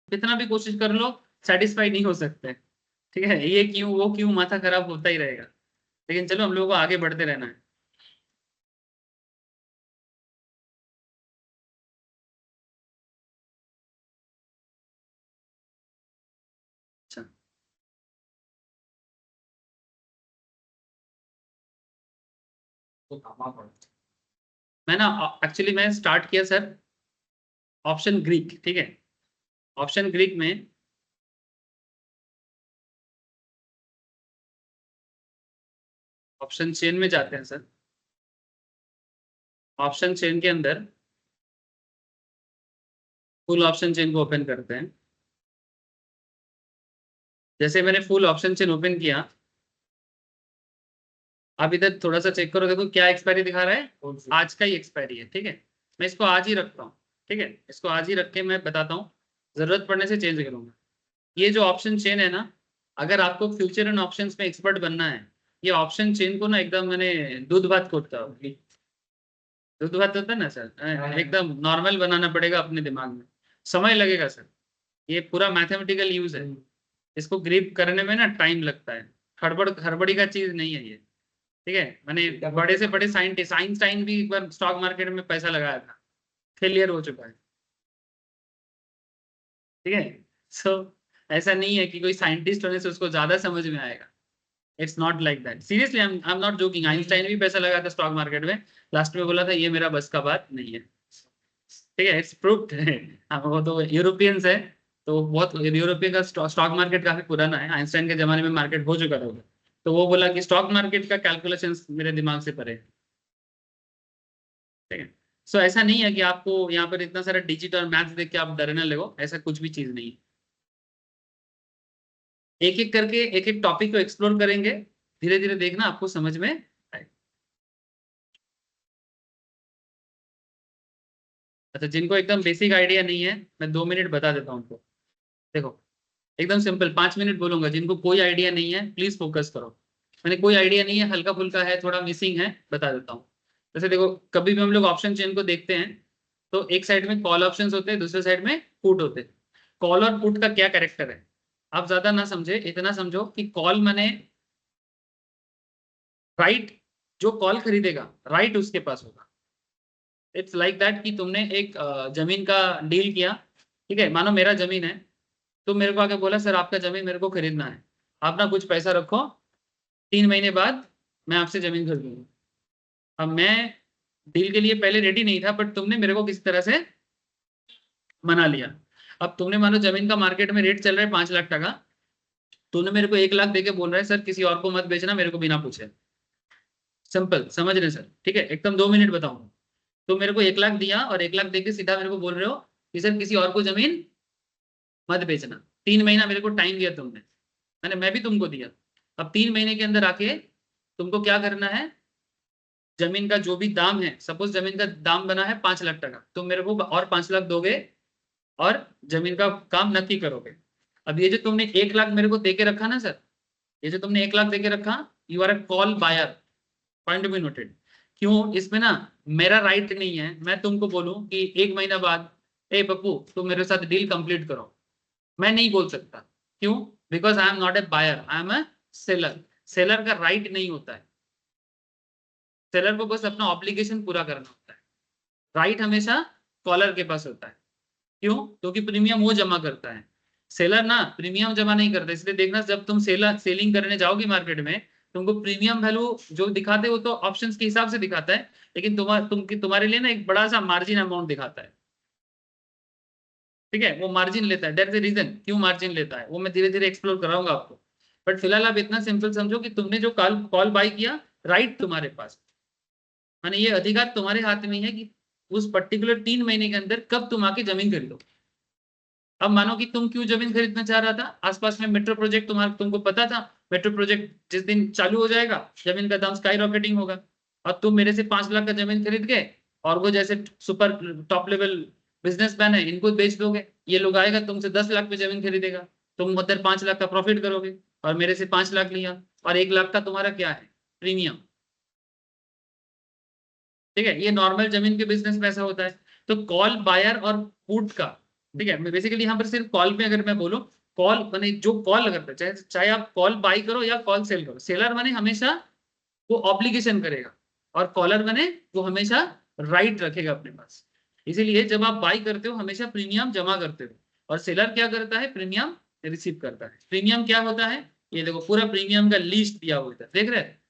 कितना भी कोशिश कर लो सेटिस्फाई नहीं हो सकते, ठीक है, ये क्यों वो क्यों माथा खराब होता ही रहेगा। लेकिन चलो हम लोगों को आगे बढ़ते रहना है। अच्छा तो कामा पड़। मैं ना एक्चुअली मैं स्टार्ट किया सर ऑप्शन ग्रीक, ठीक है। ऑप्शन ग्रीक में ऑप्शन चेन में जाते हैं सर। ऑप्शन चेन के अंदर फुल ऑप्शन चेन को ओपन करते हैं। जैसे मैंने फुल ऑप्शन चेन ओपन किया, आप इधर थोड़ा सा चेक करो, देखो क्या एक्सपायरी दिखा रहा है, आज का ही एक्सपायरी है, ठीक है। मैं इसको आज ही रखता हूँ, ठीक है, इसको आज ही रख के मैं बताता हूँ, जरूरत पड़ने से चेंज करूंगा। ये जो ऑप्शन चेन है ना, अगर आपको फ्यूचर एंड ऑप्शंस में एक्सपर्ट बनना है, ये ऑप्शन चेन को ना एकदम मैंने दूध भात कोटता हूँ, दूध भात होता है ना सर, एकदम नॉर्मल बनाना पड़ेगा अपने दिमाग में, समय लगेगा सर, ये पूरा मैथमेटिकल यूज है, इसको ग्रिप करने में ना टाइम लगता है, हड़बड़ी का चीज नहीं है ये, ठीक है। मैंने बड़े से बड़े साइंटिस्ट आइंस्टाइन भी एक बार स्टॉक मार्केट में पैसा लगाया था, फेलियर हो चुका है। ठीक है। सो ऐसा नहीं है कि कोई साइंटिस्ट होने से उसको ज्यादा समझ में आएगा। It's not like that, seriously I am not joking. Einstein भी पैसा लगा था स्टॉक मार्केट में, लास्ट में बोला था ये मेरा बस का बात नहीं है। ठीक है, इट्स प्रूव्ड है। वो तो यूरोपियंस है, तो बहुत यूरोपियन का स्टॉक मार्केट काफी पुराना है, आइंस्टाइन के जमाने में मार्केट हो चुका था। तो वो बोला कि स्टॉक मार्केट का कैलकुलेशन मेरे दिमाग से परे। ठीक है। सो ऐसा नहीं है कि आपको यहाँ पर इतना सारा डिजिट और मैथ्स देख के आप डरने लगो, ऐसा कुछ भी चीज नहीं है। एक एक करके एक एक टॉपिक को एक्सप्लोर करेंगे, धीरे धीरे देखना आपको समझ में आएगा। अच्छा, जिनको एकदम बेसिक आइडिया नहीं है, मैं 2 मिनट बता देता हूँ उनको। देखो, एकदम सिंपल 5 मिनट बोलूंगा। जिनको कोई आइडिया नहीं है प्लीज फोकस करो। मैंने कोई आइडिया नहीं है, हल्का फुल्का है, थोड़ा मिसिंग है, बता देता हूँ। जैसे देखो, कभी भी हम लोग ऑप्शन चेन को देखते हैं तो एक साइड में कॉल ऑप्शंस होते हैं, दूसरे साइड में पुट होते हैं। कॉल और पुट का क्या कैरेक्टर है, आप ज्यादा ना समझे, इतना समझो कि कॉल माने राइट, जो कॉल खरीदेगा राइट उसके पास होगा। इट्स लाइक दैट कि तुमने एक जमीन का डील किया। ठीक है, मानो मेरा जमीन है, तो मेरे को आके बोला सर आपका जमीन मेरे को खरीदना है, आप ना कुछ पैसा रखो, 3 महीने बाद मैं आपसे जमीन खरीदूंगा। अब मैं डील के लिए पहले रेडी नहीं था, बट तुमने मेरे को किसी तरह से मना लिया। अब तुमने मानो जमीन का मार्केट में रेट चल रहा है 5 लाख टका, तूने मेरे को 1 लाख देके बोल रहा है सर किसी और को मत बेचना मेरे को बिना पूछे। सिंपल, समझ रहे सर? ठीक है, एकदम 2 मिनट बताऊंगा। तो मेरे को 1 लाख दिया और 1 लाख देके सीधा मेरे को बोल रहे हो कि सर किसी और को जमीन मत बेचना। 3 महीना मेरे को टाइम दिया तुमने, मैं भी तुमको दिया। अब 3 महीने के अंदर आके तुमको क्या करना है, जमीन का जो भी दाम है, सपोज जमीन का दाम बना है 5 लाख टका, तुम मेरे को और 5 लाख दोगे और जमीन का काम नक्की करोगे। अब ये जो तुमने 1 लाख मेरे को देके रखा ना सर, ये जो तुमने 1 लाख देके रखा, you are a call buyer, point be noted. क्यों? इसमें ना मेरा राइट नहीं है मैं तुमको बोलूं कि 1 महीना बाद ए पप्पू तुम मेरे साथ डील कंप्लीट करो, मैं नहीं बोल सकता। क्यों? Because I am not a buyer, I am a seller. Seller का राइट नहीं होता है, सेलर को बस अपना ऑब्लिगेशन पूरा करना होता है। राइट हमेशा कॉलर के पास होता है। क्यों? क्योंकि प्रीमियम वो जमा करता है, सेलर ना प्रीमियम जमा नहीं करता। इसलिए देखना जब तुम सेलिंग करने जाओगे मार्केट में, तुमको प्रीमियम वैल्यू जो दिखाते हो तो ऑप्शंस के हिसाब से दिखाता है, लेकिन तुम्हारे लिए ना एक बड़ा सा मार्जिन अमाउंट दिखाता है। ठीक है, वो मार्जिन लेता है, दैट्स द रीजन क्यों मार्जिन लेता है, वो मैं धीरे धीरे एक्सप्लोर कराऊंगा आपको। बट फिलहाल आप इतना सिंपल समझो कि तुमने जो कॉल बाय किया, राइट तुम्हारे पास, माने ये अधिकार तुम्हारे हाथ में है कि उस पर्टिकुलर 3 महीने के अंदर कब तुम आके जमीन खरीदो। अब मानो कि तुम क्यों जमीन खरीदना चाह रहा था, आसपास में मेट्रो प्रोजेक्ट तुमको पता था मेट्रो प्रोजेक्ट जिस दिन चालू हो जाएगा जमीन का दाम स्काई रॉकेटिंग होगा, और तुम मेरे से 5 लाख का जमीन खरीद गए और वो जैसे सुपर टॉप लेवल बिजनेसमैन है इनको बेच दोगे, ये लोग आएगा तुमसे 10 लाख पे जमीन खरीदेगा, तुम उधर 5 लाख का प्रॉफिट करोगे, और मेरे से 5 लाख लिया और 1 लाख का तुम्हारा क्या है, प्रीमियम। ठीक है, ये नॉर्मल जमीन के बिजनेस में ऐसा होता है। तो कॉल बायर और पुट का, ठीक है, मैं बेसिकली यहाँ पर सिर्फ कॉल पे अगर मैं बोलूँ, कॉल माने जो कॉल करता है, चाहे चाहे आप कॉल बाई करो या कॉल सेल करो, सेलर माने हमेशा वो ऑब्लिगेशन करेगा, और कॉलर माने वो हमेशा राइट रखेगा अपने पास। इसीलिए जब आप बाई करते हो हमेशा प्रीमियम जमा करते हो, और सेलर क्या करता है, प्रीमियम रिसीव करता है। प्रीमियम क्या होता है, ये देखो पूरा प्रीमियम का लिस्ट दिया हुआ है, देख रहे हैं?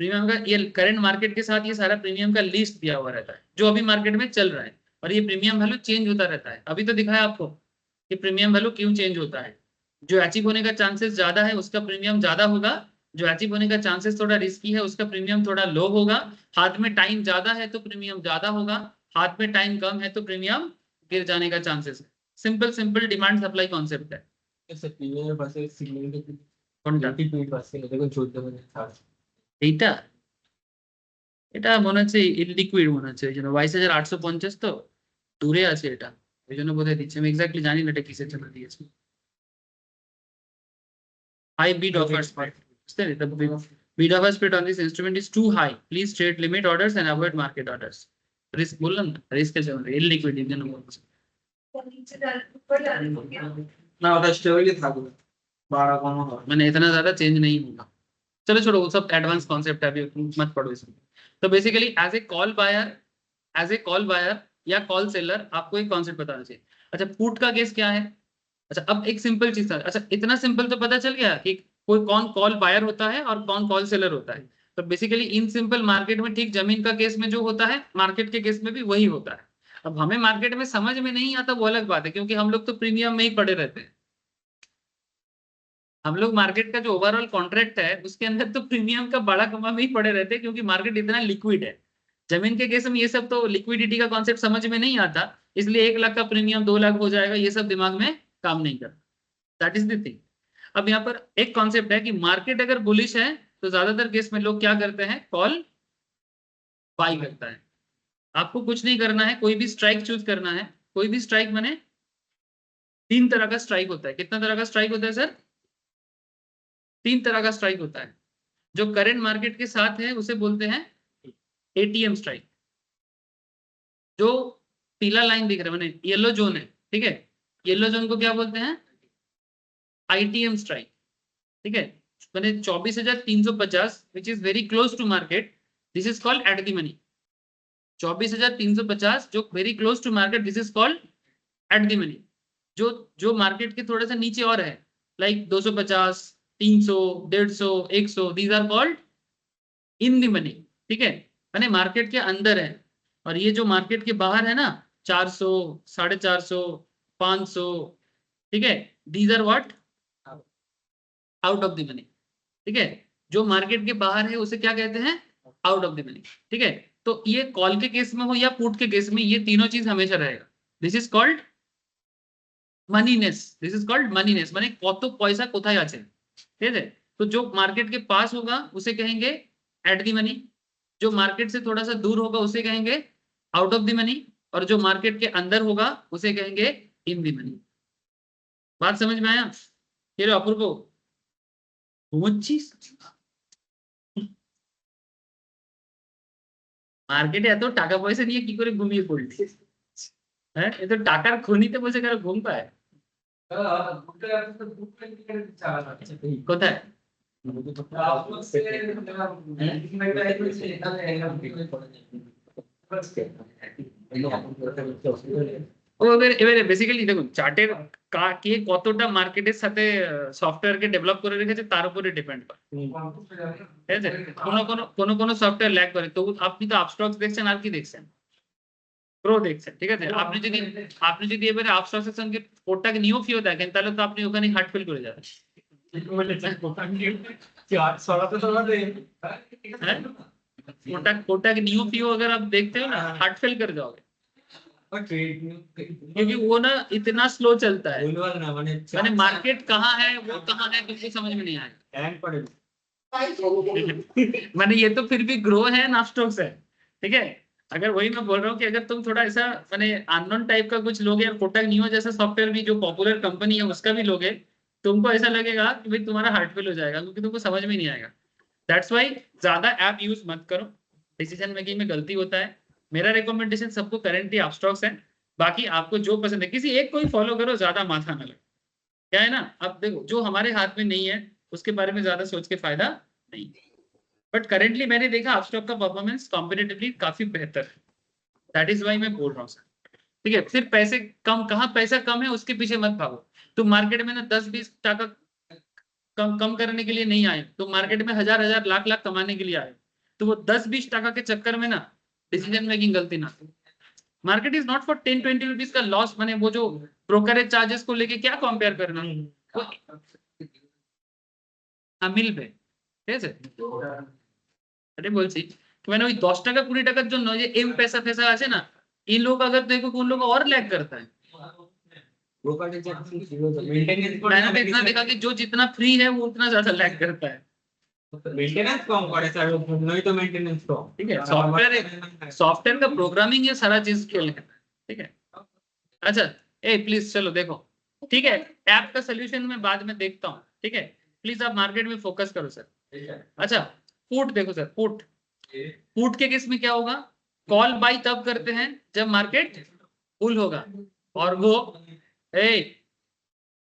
प्रीमियम का ये करंट मार्केट के साथ ये सारा प्रीमियम का लिस्ट दिया हुआ रहता है जो अभी मार्केट में चल रहा है, और ये प्रीमियम वैल्यू चेंज होता रहता है। अभी तो दिखाया आपको कि प्रीमियम वैल्यू क्यों चेंज होता है, जो अचीव होने का चांसेस ज्यादा है उसका प्रीमियम ज्यादा होगा, जो अचीव होने का चांसेस थोड़ा रिस्की है उसका प्रीमियम थोड़ा लो होगा, हाथ में टाइम ज्यादा है तो प्रीमियम ज्यादा होगा, हाथ में टाइम कम है तो प्रीमियम गिर जाने का चांसेस है। Simple simple demand supply concept है। ऐसे प्रीमियम बसे सिग्नल কোনটা? টুইট बसे দেখুন 14 মিনিট था এইটা এটা মনে হচ্ছে ইলিকুইড মনে হচ্ছে, ওই জন্য 22,850 তো দূরে আছে, এটা ওই জন্য বোধহয় দিচ্ছে, আমি এক্স্যাক্টলি জানি না এটা কিসের জন্য দিয়েছে। High bid offer spread, the bid offer spread on this instrument is too high, please trade limit orders and avoid market orders। risk বললাম না, রিস্কের জন্য ইলিকুইড এর জন্য বলছে। না ওটা স্টেবলই থাকবে বাড়া কম হবে मैंने इतना ज्यादा चेंज नहीं होगा। चलो छोड़ो, वो सब एडवांस कॉन्सेप्ट है, अभी मत पढ़ो इसमें। तो basically as a call buyer या कॉल सेलर आपको एक कॉन्सेप्ट बताना चाहिए। अच्छा पुट का केस क्या है? अच्छा अब एक सिंपल चीज था, अच्छा इतना सिंपल तो पता चल गया कि कोई कौन कॉल बायर होता है और कौन कॉल सेलर होता है। तो बेसिकली इन सिंपल मार्केट में ठीक जमीन का केस में जो होता है मार्केट के केस में भी वही होता है। अब हमें मार्केट में समझ में नहीं आता वो अलग बात है, क्योंकि हम लोग तो प्रीमियम में ही पड़े रहते हैं। हम लोग मार्केट का जो ओवरऑल कॉन्ट्रैक्ट है उसके अंदर तो प्रीमियम का बड़ा कमा में ही पड़े रहते हैं, क्योंकि मार्केट इतना लिक्विड है। जमीन के केस में ये सब तो लिक्विडिटी का कॉन्सेप्ट समझ में नहीं आता, इसलिए 1 लाख का प्रीमियम 2 लाख हो जाएगा, ये सब दिमाग में काम नहीं करता। That is the thing. अब यहाँ पर एक कॉन्सेप्ट है कि मार्केट अगर बुलिश है तो ज्यादातर केस में लोग क्या करते हैं, कॉल बाई करता है। आपको कुछ नहीं करना है, कोई भी स्ट्राइक चूज करना है। कोई भी स्ट्राइक माने 3 तरह का स्ट्राइक होता है। कितना तरह का स्ट्राइक होता है सर? 3 तरह का स्ट्राइक होता है। जो करंट मार्केट के साथ है उसे बोलते हैं एटीएम स्ट्राइक। जो पीला लाइन दिख रहा है माने येलो जोन है, ठीक है, येलो जोन को क्या बोलते हैं, आईटीएम स्ट्राइक। ठीक है, मैंने 24,350 which is very close to market, this is called at the money. 24,350 जो very close to market, this is called at the money. जो जो मार्केट के थोड़ा सा नीचे और है, like 250, 300, 150, 100, these are called in the money. ठीक है, मैंने मार्केट के अंदर है। और ये जो मार्केट के बाहर है ना, 400, 450, 500, ठीक है, these are what, out of the money. ठीक है, जो मार्केट के बाहर है उसे क्या कहते हैं, आउट ऑफ द मनी। ठीक है, तो ये कॉल के केस में हो या पुट के केस में, ये तीनों चीज हमेशा रहेगा। This is called moneyness, this is called moneyness, माने কত পয়সা কোথায় আছে। ठीक है, तो जो मार्केट के पास होगा उसे कहेंगे एट द मनी, जो मार्केट से थोड़ा सा दूर होगा उसे कहेंगे आउट ऑफ द मनी, और जो मार्केट के अंदर होगा उसे कहेंगे इन द मनी। बात समझ में आया? ये लो अपूर्व, মার্কেটে এত টাকা পয়সা নিয়ে কি করে ঘুমিয়ে পড়লি? হ্যাঁ, এত টাকার খনিতে বসে কারো ঘুম পায় কোথায়? ও এবারে বেসিক্যালি দেখুন চার্টের কে কতটা মার্কেটের সাথে সফটওয়্যারকে ডেভেলপ করে রেখেছে তার উপরে ডিপেন্ড করে। ঠিক আছে, কোনো সফটওয়্যার ল্যাগ করে, তো আপনি তো আপস্টক্স দেখছেন আর কি দেখছেন, প্রো দেখছেন। ঠিক আছে, আপনি যদি এবারে আপস্টক্সের সঙ্গে কোটাক নিওফিও দেখেন তাহলে তো আপনি ওখানে হার্ট ফেল করে যাবেন। कोटक नियोफियो अगर आप देखते हो ना हार्ट फेल कर जाओगे, क्योंकि वो ना इतना स्लो चलता है, मैंने मार्केट कहाँ है वो कहाँ है तुमको समझ में नहीं आएगा। मैंने ये तो फिर भी ग्रो है नास्टॉक्स है। ठीक है, अगर वही मैं बोल रहा हूँ कि अगर तुम थोड़ा ऐसा मैंने अननोन टाइप का कुछ लोगे, और कोटक नियो जैसा सॉफ्टवेयर भी जो पॉपुलर कंपनी है उसका भी लोगे, तुमको ऐसा लगेगा कि भाई तुम्हारा हार्ट फेल हो जाएगा, क्योंकि तुमको समझ में नहीं आएगा। दैट्स वाई ज्यादा ऐप यूज मत करो, डिसीजन मेकिंग में गलती होता है। मेरा रिकमेंडेशन सबको करेंटली अपस्टॉक्स है, बाकी आपको जो पसंद है किसी एक को ही फॉलो करो, ज्यादा माथा ना लगे। क्या है ना, अब देखो जो हमारे हाथ में नहीं है उसके बारे में ज्यादा सोच के फायदा नहीं, बट करेंटली मैंने देखा अपस्टॉक का परफॉर्मेंस कॉम्पिटिटिवली काफी बेहतर है। दैट इज वाई मैं बोल रहा हूँ सर। ठीक है, सिर्फ पैसे कम, कहाँ पैसा कम है उसके पीछे मत भागो। तुम मार्केट में ना 10-20 टका कम करने के लिए नहीं आए, तो मार्केट में हजार लाख कमाने के लिए आए, तो वो 10-20 टका के चक्कर में ना डिसीजन मेकिंग गलती ना। Market is not for 10-20 rupees का लॉस, माने वो जो ब्रोकरेज चार्जेस को लेके क्या कंपेयर करना वो अमिल पे। ঠিক আছে, আরে বলছি মানে ওই 10 টাকা 20 টাকার জন্য যে এম पैसा फैसा আছে না, ये लोग अगर देखो उन लोग और लैग करता है। मैंने तो इतना देखा कि जो जितना फ्री है वो उतना ज्यादा लैग करता है। मेंटेनेंस कम करे सर, नहीं तो मेंटेनेंस कम। ठीक है, सॉफ्टवेयर का प्रोग्रामिंग ये सारा चीज खेल है। ठीक है, अच्छा ए प्लीज चलो देखो, ठीक है, ऐप का सोल्यूशन मैं बाद में देखता हूँ। ठीक है, प्लीज आप मार्केट में फोकस करो सर। अच्छा पुट देखो सर, पुट के केस में क्या होगा, कॉल बाई तब करते हैं जब मार्केट फुल होगा, और वो এই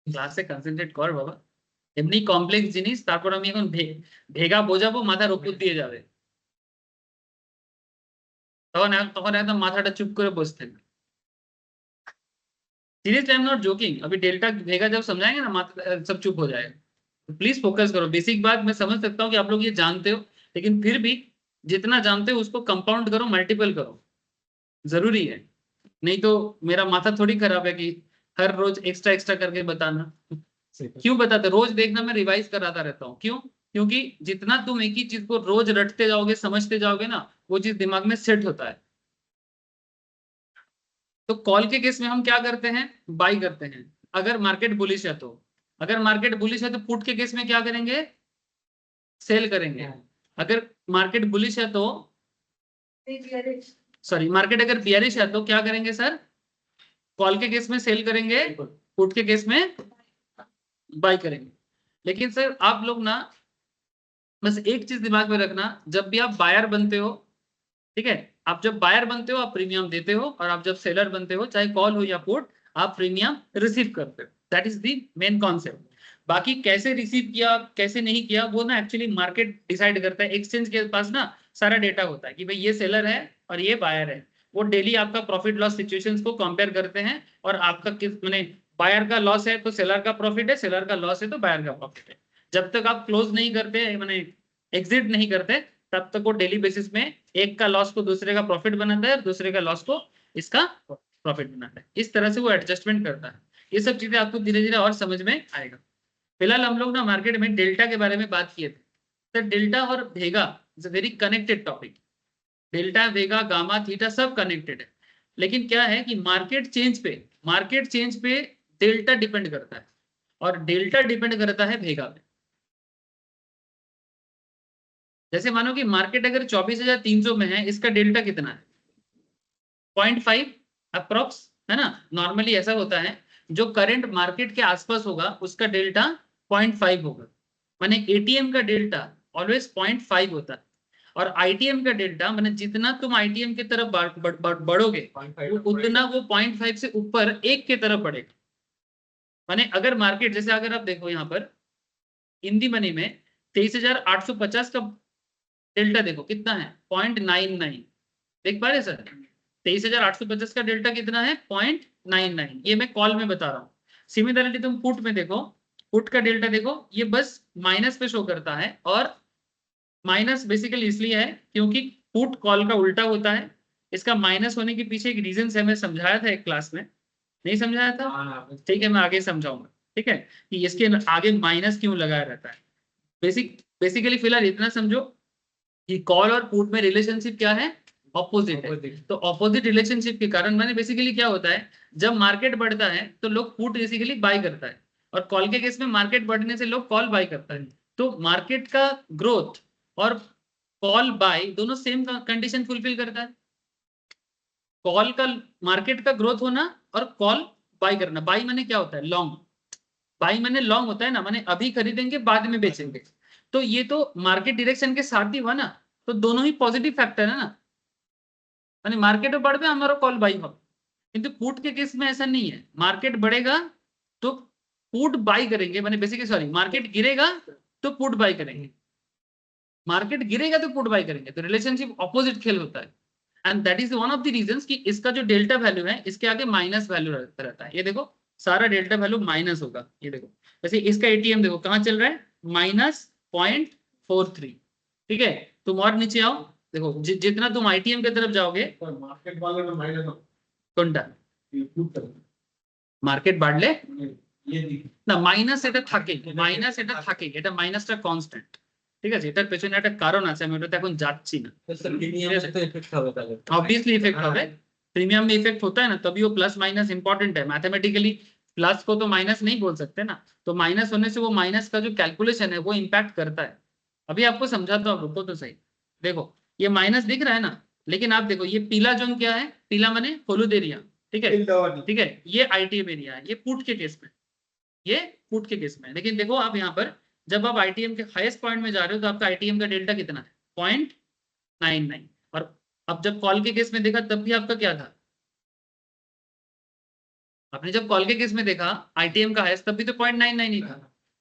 ক্লাসে কনসেন্ট্রেট কর বাবা, এমনি কমপ্লেক্স জিনিস, তারপর আমি এখন ভেগা বোঝাবো মাথার উপর দিয়ে যাবে, তখন একদম মাথাটা চুপ করে বসে থাকবে। Seriously I am not joking. अभी डेल्टा भेगा जब समझाएंगे ना मात्र सब चुप हो जाएगा। तो प्लीज फोकस करो। बेसिक बात मैं समझ सकता हूँ कि आप लोग ये जानते हो, लेकिन फिर भी जितना जानते हो उसको कंपाउंड करो, मल्टीपल करो, जरूरी है। नहीं तो मेरा माथा थोड़ी खराब है कि हर रोज एक्स्ट्रा एक्स्ट्रा करके बताना। क्यों बताते? रोज देखना, मैं रिवाइज कराता रहता हूँ। क्यों? क्योंकि जितना तुम एक ही चीज को रोज रटते जाओगे, समझते जाओगे ना, वो चीज दिमाग में सेट होता है। तो कॉल के केस में हम क्या करते हैं? बाई करते हैं, अगर मार्केट बुलिश है तो। अगर मार्केट बुलिश है तो पुट के केस में क्या करेंगे? सेल करेंगे। अगर मार्केट बुलिश है तो, सॉरी, मार्केट अगर बियरिश है तो क्या करेंगे सर? कॉल के केस में सेल करेंगे, पुट के केस में बाई करेंगे। लेकिन सर आप लोग ना बस एक चीज दिमाग में रखना, जब भी आप बायर बनते हो, ठीक है, आप जब बायर बनते हो आप प्रीमियम देते हो, और आप जब सेलर बनते हो, चाहे कॉल हो या पुट, आप प्रीमियम रिसीव करते हो। That is the main concept. बाकी कैसे रिसीव किया कैसे नहीं किया वो ना एक्चुअली मार्केट डिसाइड करता है। एक्सचेंज के पास ना सारा डेटा होता है कि भाई ये सेलर है और ये बायर है। वो डेली आपका प्रॉफिट लॉस सिचुएशंस को कंपेयर करते हैं, और आपका किस मैंने बायर का लॉस है तो सेलर का प्रॉफिट है, सेलर का लॉस है तो बायर का प्रॉफिट है। जब तक आप क्लोज नहीं करते, मैंने एग्जिट नहीं करते, तब तक वो डेली बेसिस में एक का लॉस को दूसरे का प्रॉफिट बनाता है, और दूसरे का लॉस को इसका प्रॉफिट बनाता है। इस तरह से वो एडजस्टमेंट करता है। ये सब चीजें आपको धीरे धीरे और समझ में आएगा। फिलहाल हम लोग ना मार्केट में डेल्टा के बारे में बात किए थे। तो डेल्टा और भेगा is a very connected topic. Delta, Vega, gamma, theta सब कनेक्टेड है। लेकिन क्या है कि मार्केट चेंज पे डेल्टा डिपेंड करता है, और डेल्टा डिपेंड करता है भेगा पे। जैसे मानो कि मार्केट अगर 24,300 में है, इसका डेल्टा कितना है? 0.5 अप्रोक्स, है ना। नॉर्मली ऐसा होता है, जो करंट मार्केट के आसपास होगा उसका डेल्टा 0.5 होगा। माने एटीएम का डेल्टा ऑलवेज 0.5 होता है, और आईटीएम का डेल्टा माने जितना तुम आईटीएम की तरफ बढ़ोगे उतना वो 0.5 से ऊपर एक की तरफ बढ़ेगा। माने अगर मार्केट, जैसे अगर आप देखो यहाँ पर हिंदी मनी में 23,850 का डेल्टा देखो कितना है, 0.99। देख पा रहे सर? 23,850 का डेल्टा कितना है? 0.99। ये मैं कॉल में बता रहा हूँ। सिमिलरली तुम पुट में देखो, पुट का डेल्टा देखो, ये बस माइनस पे शो करता है, और माइनस बेसिकली इसलिए है क्योंकि पुट कॉल का उल्टा होता है। इसका माइनस होने के पीछे एक रीजन है, मैं समझाया था एक क्लास में, नहीं समझाया था? ठीक है, मैं आगे समझाऊंगा। ठीक है, कि इसके आगे माइनस क्यों लगाया रहता है। बेसिकली फिलहाल इतना समझो कि कॉल और पुट में रिलेशनशिप क्या है? ऑपोजिट है। तो ऑपोजिट रिलेशनशिप के कारण मैंने बेसिकली क्या होता है, जब मार्केट बढ़ता है तो लोग पुट बेसिकली बाय करता है, और कॉल के केस में मार्केट बढ़ने से लोग कॉल बाय करता है। तो मार्केट का ग्रोथ और कॉल बाय दोनों सेम कंडीशन फुलफिल करता है। कॉल का, मार्केट का ग्रोथ होना और कॉल बाय करना। बाय माने क्या होता है? लॉन्ग। बाई माने लॉन्ग होता है ना, माने अभी खरीदेंगे बाद में बेचेंगे। तो ये तो मार्केट डायरेक्शन के साथ ही हुआ ना, तो दोनों ही पॉजिटिव फैक्टर है ना। माने मार्केट में बढ़ पे हमारा कॉल बाई हो, किंतु पुट के केस में ऐसा नहीं है। मार्केट बढ़ेगा तो पुट बाई करेंगे, माने बेसिकली सॉरी, मार्केट गिरेगा तो पुट बाई करेंगे, मार्केट गिरेगा तो पुट बाई करेंगे। तो रिलेशनशिप ऑपोजिट खेल होता है, and that is one of the reasons कि इसका जो डेल्टा वैल्यू है इसके आगे माइनस वैल्यू रहता है। ये देखो सारा डेल्टा वैल्यू माइनस होगा। ये देखो वैसे इसका एटीएम देखो कहां चल रहा है, -0.43। ठीक है, तुम और नीचे आओ, देखो जितना तुम आईटीएम की तरफ जाओगे, मार्केट वाले में माइनस কোনটা মার্কেট বাড়লে না মাইনাস এটা থাকে, এটা মাইনাসটা কনস্ট্যান্ট। ঠিক আছে, এটার পেছনে একটা কারণ আছে, আমি ওটাতে এখন যাচ্ছি না। ऑब्वियसली इफेक्ट হবে, प्रीमियम में इफेक्ट होता है ना, तभी वो प्लस माइनस इंपॉर्टेंट है। मैथमेटिकली प्लस को तो माइनस नहीं बोल सकते ना, तो माइनस होने से वो माइनस का जो कैलकुलेशन है वो इम्पैक्ट करता है। अभी आपको समझाता हूँ, रुको तो सही। देखो ये माइनस दिख रहा है ना, लेकिन आप देखो ये पीला जोन क्या है, पीला माने होलुद एरिया। ठीक है, ठीक है, ये आईटीएम एरिया है, ये पुट के केस में, ये पुट के केस में। लेकिन देखो आप यहाँ पर जब आप आईटीएम के हाईएस्ट पॉइंट में जा रहे हो तो आपका आईटीएम का डेल्टा कितना है? 0.99। और अब जब कॉल के केस में देखा तब भी आपका क्या था? आपने जब कॉल के केस में देखा आईटीएम का हाईएस्ट, तब भी तो 0.99 ही था।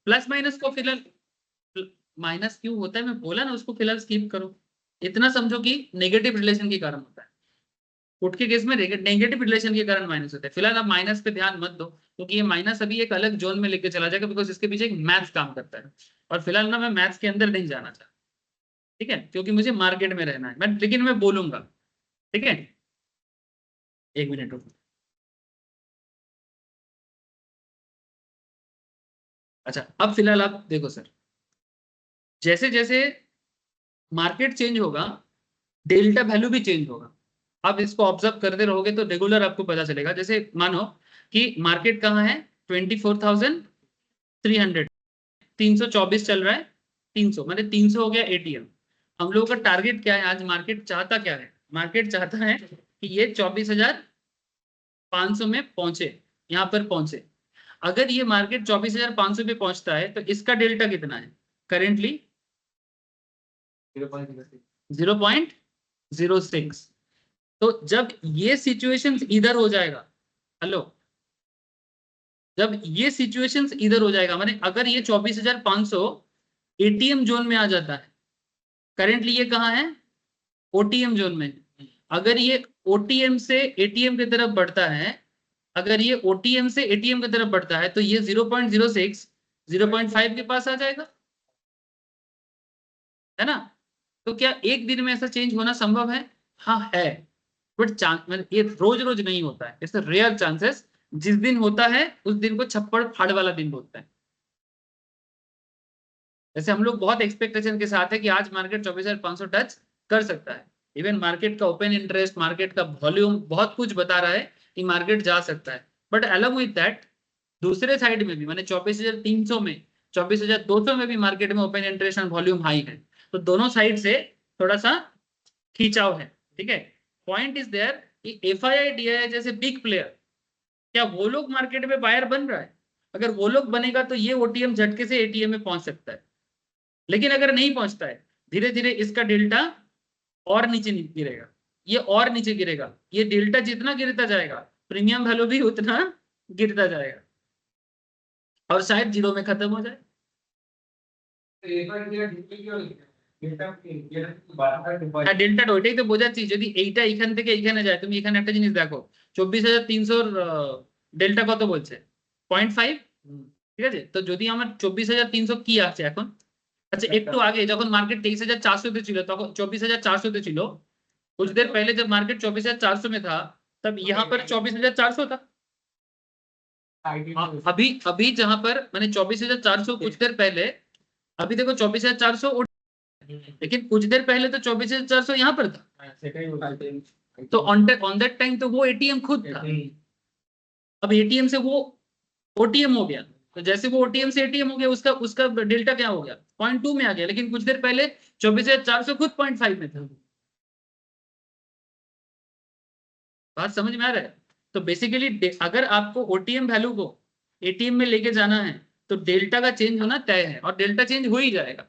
प्लस माइनस को फिलहाल, माइनस क्यों होता है मैं बोला ना, उसको फिलहाल स्किप करो। इतना समझो कि नेगेटिव रिलेशन के कारण होता है। पुट के केस में नेगेटिव रिलेशन के कारण माइनस होता है। फिलहाल आप माइनस पे ध्यान मत दो, क्योंकि ये माइनस अभी एक अलग जोन में लेके चला जाएगा, बिकॉज इसके पीछे एक मैथ्स काम करता है, और फिलहाल ना मैं मैथ्स के अंदर नहीं जाना चाहता, ठीक है, क्योंकि मुझे मार्केट में रहना है। लेकिन मैं बोलूंगा, ठीक है, एक मिनट रुको। अच्छा, अब फिलहाल आप देखो सर, जैसे जैसे मार्केट चेंज होगा डेल्टा वैल्यू भी चेंज होगा। आप इसको ऑब्जर्व करते रहोगे तो रेगुलर आपको पता चलेगा। जैसे मानो कि मार्केट कहाँ है, 24,300, 324 चल रहा है, 300 मतलब 300 हो गया एटीएम। हम लोगों का टारगेट क्या है आज, मार्केट चाहता क्या है, मार्केट चाहता है कि ये 24,500 में पहुंचे, यहाँ पर पहुंचे। अगर ये मार्केट 24,500 पे पहुंचता है तो इसका डेल्टा कितना है करेंटली, 0.06। तो जब ये सिचुएशंस इधर हो जाएगा, हेलो, जब ये सिचुएशंस इधर हो जाएगा, माने अगर ये 24,500 एटीएम जोन में आ जाता है, करेंटली ये कहाँ है, ओटीएम जोन में। अगर ये ओटीएम से एटीएम की तरफ बढ़ता है, अगर ये ओटीएम से एटीएम की तरफ बढ़ता है तो ये 0.06 0.5 के पास आ जाएगा, है ना। तो क्या एक दिन में ऐसा चेंज होना संभव है, हाँ है, बट चांस ये रोज रोज नहीं होता है, इट्स रेयर चांसेस। जिस दिन होता है उस दिन को छप्पड़ फाड़ वाला दिन बोलते हैं। जैसे हम लोग बहुत एक्सपेक्टेशन के साथ है कि आज मार्केट 24,500 टच कर सकता है, इवन मार्केट का ओपन इंटरेस्ट, मार्केट का वॉल्यूम बहुत कुछ बता रहा है कि मार्केट जा सकता है। बट अलॉन्ग विद दैट दूसरे साइड में भी, माने 24,300 में, 24,200 में भी मार्केट में ओपन इंटरेस्ट और वॉल्यूम हाई है। तो दोनों साइड से थोड़ा सा खींचाव है, ठीक है। पॉइंट इज देयर कि एफआईआई डीआईआई जैसे बिग प्लेयर, क्या वो लोग मार्केट में बायर बन रहा है, अगर वो लोग बनेगा तो ये ओटीएम झटके से एटीएम में पहुंच सकता है। लेकिन अगर नहीं पहुंचता है, धीरे धीरे इसका डेल्टा और नीचे गिरेगा, ये और नीचे गिरेगा, ये डेल्टा जितना गिरता जाएगा प्रीमियम वैल्यू भी उतना गिरता जाएगा, और शायद जीरो में खत्म हो जाए। ডেল্টা ওইটাই তো বোঝাচ্ছি, যদি এইটা এখান থেকে এইখানে যায়, তুমি এখানে একটা জিনিস দেখো, 24,300 ডেল্টা কত বলছে, 0.5, ঠিক আছে। তো যদি আমার 24,300 কি আছে এখন, अच्छा একটু আগে যখন মার্কেট 23,400 তে ছিল, তখন 24,400 তে ছিল, कुछ देर पहले जब मार्केट 24,400 में था तब यहाँ पर 24,400 था। अभी अभी जहां पर मैंने 24,400 कुछ देर पहले, अभी देखो 24,400, लेकिन कुछ देर पहले तो 24,400 यहाँ पर था। तो ऑन दैट टाइम तो वो एटीएम खुद था, अब एटीएम से वो ओटीएम हो गया। तो जैसे वो ओटीएम से एटीएम हो गया, उसका उसका डेल्टा क्या हो गया, 0.2 में आ गया। लेकिन कुछ देर पहले 24,400 खुद 0.5 में था। बात समझ में आ रहा है। तो बेसिकली अगर आपको ओटीएम वैल्यू को एटीएम में लेके जाना है तो डेल्टा का चेंज होना तय है, और डेल्टा चेंज हो ही जाएगा।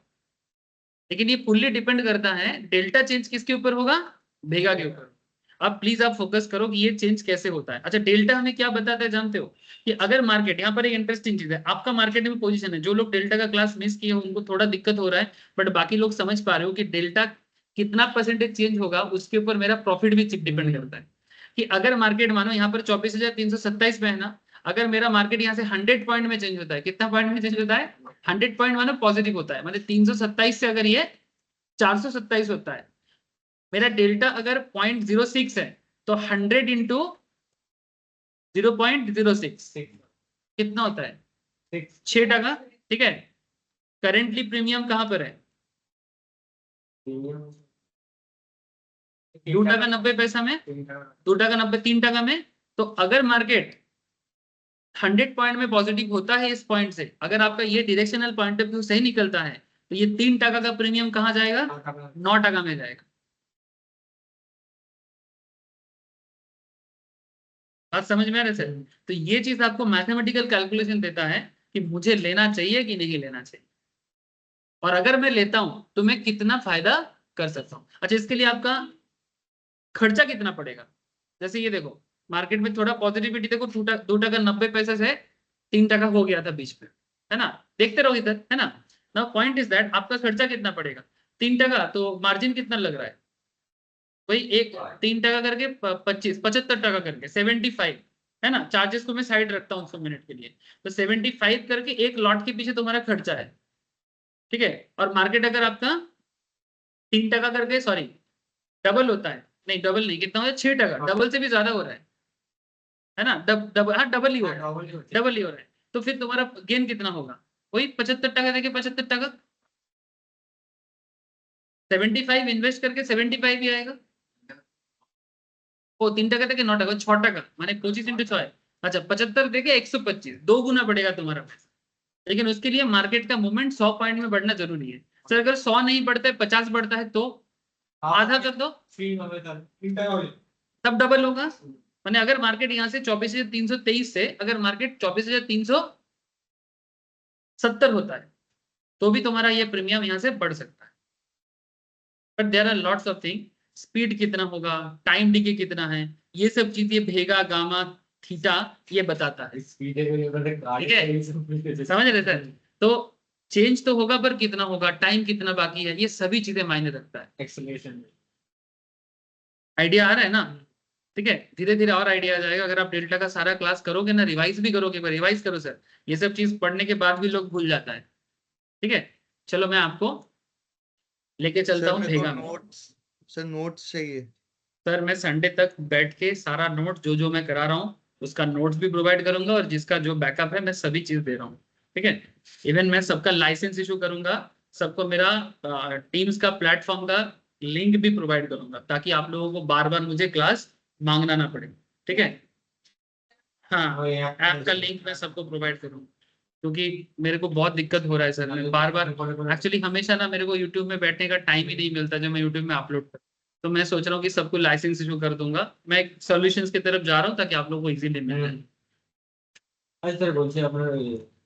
लेकिन ये फुल्ली डिपेंड करता है डेल्टा चेंज किसके ऊपर होगा, भेगा के ऊपर। अब प्लीज आप फोकस करो कि ये चेंज कैसे होता है। अच्छा, डेल्टा हमें क्या बताता है जानते हो, कि अगर मार्केट, यहाँ पर एक इंटरेस्टिंग चीज है, आपका मार्केट में पोजीशन है, जो लोग डेल्टा का क्लास मिस किए उनको थोड़ा दिक्कत हो रहा है, बट बाकी लोग समझ पा रहे हो कि डेल्टा कितना परसेंटेज चेंज होगा उसके ऊपर मेरा प्रॉफिट भी डिपेंड करता है। कि अगर मार्केट मानो यहाँ पर 24,327 में है ना, अगर मेरा मार्केट यहाँ से 100 पॉइंट में चेंज होता है, कितना पॉइंट में चेंज होता है, 100 पॉइंट मानो पॉजिटिव होता है, मतलब 327 से अगर ये 427 होता है, मेरा डेल्टा अगर 0.06 है तो 100 इंटू 0.06 कितना होता है, 6%, ठीक है। करेंटली प्रीमियम कहां पर है, 2.90 में, 2.90, 3% में। तो अगर मार्केट 100 पॉइंट में पॉजिटिव होता है इस पॉइंट से, अगर आपका ये डायरेक्शनल पॉइंट ऑफ व्यू सही निकलता है, तो ये 3% का प्रीमियम कहाँ जाएगा, 9% में जाएगा। बात समझ में आ रहा है सर। तो ये चीज आपको मैथमेटिकल कैलकुलेशन देता है कि मुझे लेना चाहिए कि नहीं लेना चाहिए, और अगर मैं लेता हूं तो मैं कितना फायदा कर सकता हूं। अच्छा, इसके लिए आपका खर्चा कितना पड़ेगा। जैसे ये देखो, मार्केट में थोड़ा पॉजिटिविटी देखो, 2.90 से 3% हो गया था बीच में, है ना, देखते रहो इधर, है ना। नाउ पॉइंट इज दैट आपका खर्चा कितना पड़ेगा, 3%, तो मार्जिन कितना लग रहा है, वही एक 3 टका करके 75 करके 75 है ना। चार्जेस को मैं साइड रखता हूँ 100 मिनट के लिए, तो 75 करके एक लॉट के पीछे तुम्हारा खर्चा है, ठीक है। और मार्केट अगर आपका 3 टका करके, सॉरी डबल होता है, नहीं डबल नहीं, कितना हो जाए 6 टका, डबल से भी ज्यादा हो रहा है ना, हाँ डबल ही हो रहा है, डबल ही हो रहा है। तो फिर तुम्हारा गेन कितना होगा, वही 75 टका देके 75 टका, 75 इन्वेस्ट करके 75 ही आएगा। वो 3 टका देके 9 टका, 6 टका माने 25 × 6 है। अच्छा 75 देके 125, 2 गुना बढ़ेगा तुम्हारा पैसा। लेकिन उसके लिए मार्केट का मूवमेंट 100 पॉइंट में बढ़ना जरूरी है। सर अगर 100 नहीं बढ़ता है 50 बढ़ता है तो आधा कर दो, तब डबल होगा। माने अगर मार्केट यहाँ से 24,323 से अगर मार्केट 24,370 होता है तो भी तुम्हारा ये प्रीमियम यहाँ से बढ़ सकता है। But there are lots of thing, speed कितना होगा, टाइम डिके कितना है, ये सब चीज ये भेगा गामा थीटा ये बताता है, ठीक है, समझ रहे सर। तो चेंज तो होगा पर कितना होगा, टाइम कितना बाकी है, ये सभी चीजें मायने रखता है। एक्सेलरेशन आइडिया आ रहा है ना, ठीक है। धीरे धीरे और आइडिया आ जाएगा। अगर आप डेल्टा का सारा क्लास करोगे ना, रिवाइज भी करोगे, पर रिवाइज करो सर, ये सब चीज पढ़ने के बाद भी लोग भूल जाता है, ठीक है। चलो मैं आपको लेके चलता सर हूँ मेरे को भेगा में। नोट्स चाहिए। सर मैं संडे तक बैठ के सारा नोट जो जो मैं करा रहा हूँ उसका नोट्स भी प्रोवाइड करूंगा, और जिसका जो बैकअप है मैं सभी चीज दे रहा हूँ, ठीक है। इवन मैं सबका लाइसेंस इशू करूंगा, सबको मेरा टीम्स का प्लेटफॉर्म का लिंक भी प्रोवाइड करूंगा, ताकि आप लोगों को बार बार मुझे क्लास मांगना ना पड़े, ठीक है। हाँ ऐप का लिंक मैं सबको प्रोवाइड करूँ, क्योंकि मेरे को बहुत दिक्कत हो रहा है सर, मैं बार बार एक्चुअली हमेशा ना मेरे को यूट्यूब में बैठने का टाइम ही नहीं मिलता जो मैं यूट्यूब में अपलोड कर। तो मैं सोच रहा हूँ कि सबको लाइसेंस इशू कर दूंगा, मैं एक सॉल्यूशंस की तरफ जा रहा हूँ ताकि आप लोगों को इजीली मिल जाए। আচ্ছা স্যার বলছি আপনার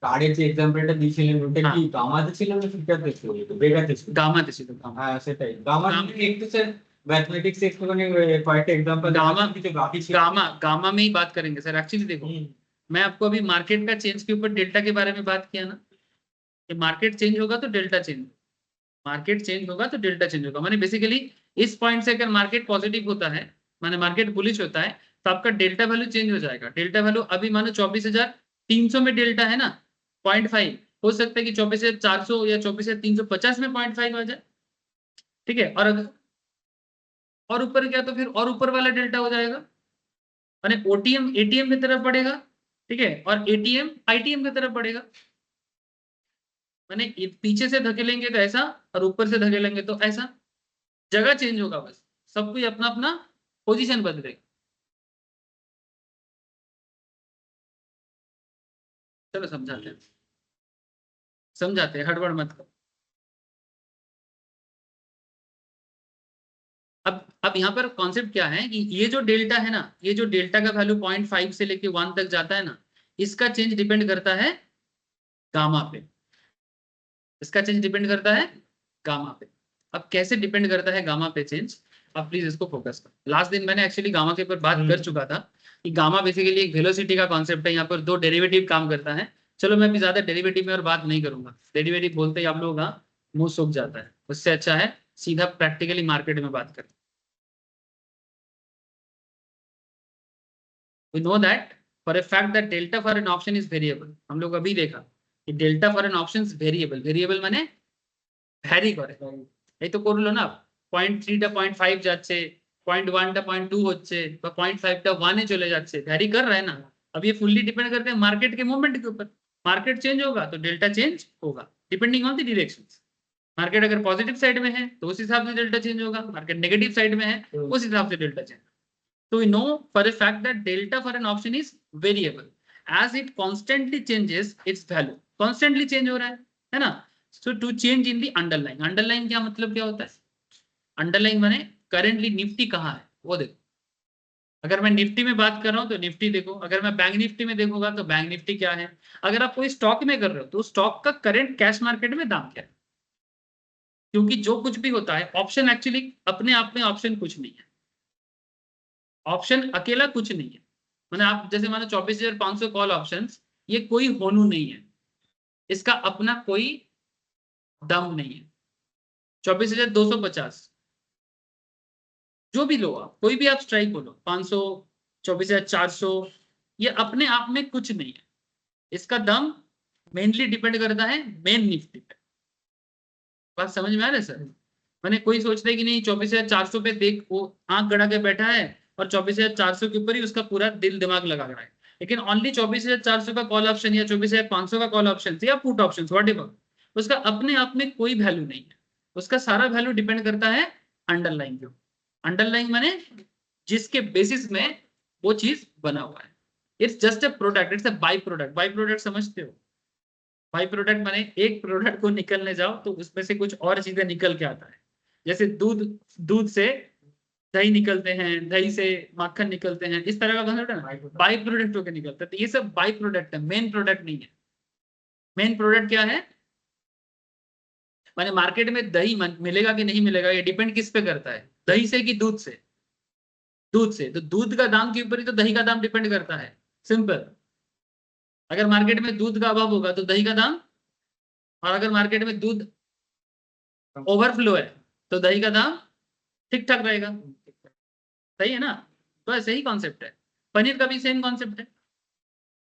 কার্ডের যে এক্সাম্পলটা দিয়েছিলেন ওটা কি গামাতে ছিল না ফিটাতে ছিল তো বেগাতে ছিল गामा ছিল गामा। হ্যাঁ সেটাই গামা একটু স্যার ম্যাথমেটিক্স একটুখানি কয়েকটা एग्जांपल गामा কিছু বাকি ছিল गामा गामा में ही बात करेंगे सर। एक्चुअली देखो मैं आपको अभी मार्केट का चेंज के ऊपर डेल्टा के बारे में बात किया ना, कि मार्केट चेंज होगा तो डेल्टा चेंज, मार्केट चेंज होगा तो डेल्टा चेंज होगा। माने बेसिकली इस पॉइंट से अगर मार्केट पॉजिटिव होता है, माने मार्केट बुलिश होता है, तो आपका डेल्टा वैल्यू चेंज हो जाएगा। डेल्टा वैल्यू अभी मानो 24,300 में डेल्टा है ना 0.5, हो सकता है कि 24,400 या 24,350 में 0.5 आ जाए, ठीक है। और अगर और ऊपर गया तो फिर और ऊपर वाला डेल्टा हो जाएगा, माने ओटीएम एटीएम की तरफ बढ़ेगा, ठीक है, और एटीएम आईटीएम की तरफ बढ़ेगा। माने पीछे से धकेलेंगे तो ऐसा, और ऊपर से धकेलेंगे तो ऐसा, जगह चेंज होगा बस, सब कोई अपना अपना पोजीशन बदलेगा। चलो समझाते हैं हड़बड़ मत करो। अब यहाँ पर कॉन्सेप्ट क्या है कि ये जो डेल्टा है ना, ये जो डेल्टा का वैल्यू 0.5 से लेके 1 तक जाता है ना, इसका चेंज डिपेंड करता है गामा पे, इसका चेंज डिपेंड करता है गामा पे। अब कैसे डिपेंड करता है गामा पे चेंज, अब प्लीज इसको फोकस करो। लास्ट दिन मैंने एक्चुअली गामा के ऊपर बात कर चुका था कि गामा बेसिकली एक वेलोसिटी का कॉन्सेप्ट है, यहाँ पर 2 डेरिवेटिव काम करता है। चलो मैं अभी ज्यादा डेरिवेटिव में और बात नहीं करूंगा, डेरिवेटिव बोलते ही आप लोगों का मुंह सूख जाता है, उससे अच्छा है सीधा प्रैक्टिकली मार्केट में बात करें। We know that for a fact that delta for an option is variable। हम लोग अभी देखा कि delta for an option is variable, variable माने ভ্যারি করে, এই তো করলো না 0.3 টা 0.5 যাচ্ছে, 0.1 টা 0.2 হচ্ছে, বা 0.5 টা 1 এ चले যাচ্ছে, ভ্যারি कर रहा है ना। अब ये फुल्ली डिपेंड करते हैं मार्केट के मूवमेंट के ऊपर। मार्केट चेंज होगा तो डेल्टा चेंज होगा depending on the directions. Market अगर पॉजिटिव साइड में है तो उस हिसाब से डेल्टा चेंज होगा, मार्केट नेगेटिव साइड में है उस हिसाब से delta change. So we know for a fact that delta for an option is variable as it constantly changes its value, constantly change हो रहा है ना। So to change in the underlying, underlying क्या मतलब क्या होता है, underlying माने currently निफ्टी कहाँ है वो देखो। अगर मैं निफ्टी में बात कर रहा हूँ तो निफ्टी देखो, अगर मैं बैंक निफ्टी में देखूंगा तो बैंक निफ्टी क्या है, अगर आप कोई स्टॉक में कर रहे हो तो स्टॉक का करंट कैश मार्केट में दाम क्या है। क्योंकि जो कुछ भी होता है ऑप्शन एक्चुअली अपने आप में ऑप्शन कुछ नहीं है, ऑप्शन अकेला कुछ नहीं है। मैंने आप जैसे मानो 24,500 कॉल ऑप्शंस, ये कोई होनू नहीं है, इसका अपना कोई दम नहीं है। 24,250 जो भी लो आप, कोई भी आप स्ट्राइक बोलो, 500, 24,400, ये अपने आप में कुछ नहीं है। इसका दाम मेनली डिपेंड करता है मेन निफ्टी पे। बात समझ में आ रहा है सर? मैंने कोई सोचता है कि नहीं 24,400 पे देख वो आंख गड़ा के बैठा है और 24,400 के ऊपर ही उसका पूरा दिल दिमाग लगा रहा है, लेकिन ओनली 24,400 का कॉल ऑप्शन या 24,500 का कॉल ऑप्शन या पुट ऑप्शन व्हाटएवर, उसका अपने आप में कोई वैल्यू नहीं है। उसका सारा वैल्यू डिपेंड करता है अंडरलाइन के ऊपर। अंडरलाइन माने जिसके बेसिस में वो चीज बना हुआ है। It's just a product, it's a by product. By product समझते हो? बाई प्रोडक्ट माने एक प्रोडक्ट को निकलने जाओ तो उसमें से कुछ और चीजें निकल के आता है। जैसे दूध, दूध से दही निकलते हैं, दही से माखन निकलते हैं, इस तरह का कॉन्सेप्ट है ना, बाई प्रोडक्ट होकर निकलता है। तो ये सब बाई प्रोडक्ट है, मेन प्रोडक्ट नहीं है। मेन प्रोडक्ट क्या है? माने मार्केट में दही मिलेगा कि नहीं मिलेगा, ये डिपेंड किस पे करता है, दही से कि दूध से? दूध से। तो दूध का दाम के ऊपर ही तो दही का दाम डिपेंड करता है, सिंपल। अगर मार्केट में दूध का अभाव होगा तो दही का दाम, और अगर मार्केट में दूध ओवरफ्लो है तो दही का दाम ठीक ठाक रहेगा। सही है ना? तो ऐसे ही कॉन्सेप्ट है। पनीर का भी सेम कॉन्सेप्ट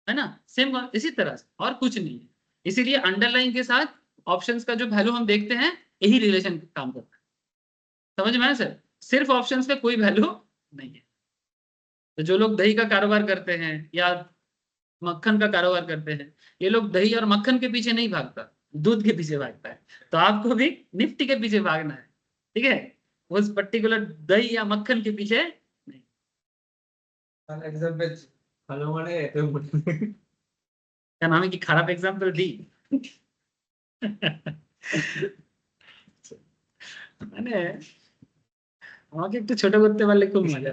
है ना, सेम इसी तरह से, और कुछ नहीं है। इसीलिए अंडरलाइन के साथ ऑप्शंस का जो वैल्यू हम देखते हैं, यही रिलेशन काम करता है। समझ में आया सर? सिर्फ ऑप्शंस का कोई वैल्यू नहीं है। तो जो लोग दही का कारोबार करते हैं या मक्खन का कारोबार करते हैं, ये लोग दही और मक्खन के पीछे नहीं भागता, दूध के पीछे भागता है। तो आपको भी निफ्टी के पीछे भागना है, ठीक है? उस पर्टिकुलर दही या मक्खन के पीछे नहीं। क्या नाम है कि खराब एग्जाम्पल दी? মানে আমাকে একটু ছোট করতে পারলে খুব মজা।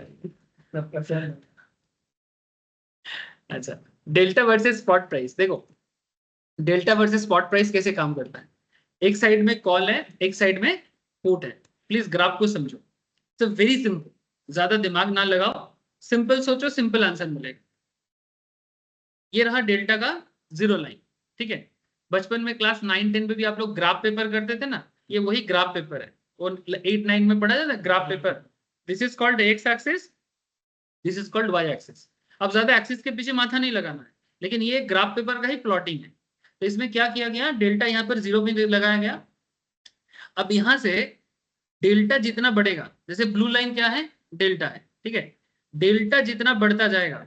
अच्छा, डेल्टा वर्सेस स्पॉट प्राइस देखो, डेल्टा वर्सेस स्पॉट प्राइस कैसे काम करता है। एक साइड में कॉल है, एक साइड में पुट है। प्लीज ग्राफ को समझो, तो वेरी सिंपल, ज्यादा दिमाग ना लगाओ, सिंपल सोचो, सिंपल आंसर मिलेगा। ये रहा डेल्टा का जीरो लाइन, ठीक है? बचपन में क्लास 9-10 में भी आप लोग ग्राफ पेपर करते थे ना, ये वही ग्राफ पेपर है। और 8-9 में पढ़ा था graph paper. This is called X axis, this is called Y axis. अब ज्यादा एक्सिस के पीछे माथा नहीं लगाना है, लेकिन ये ग्राफ पेपर का ही प्लॉटिंग है। तो इसमें क्या किया गया, डेल्टा यहाँ पर जीरो पे लगाया गया। अब यहाँ से डेल्टा जितना बढ़ेगा, जैसे ब्लू लाइन क्या है, डेल्टा है, ठीक है? डेल्टा जितना बढ़ता जाएगा,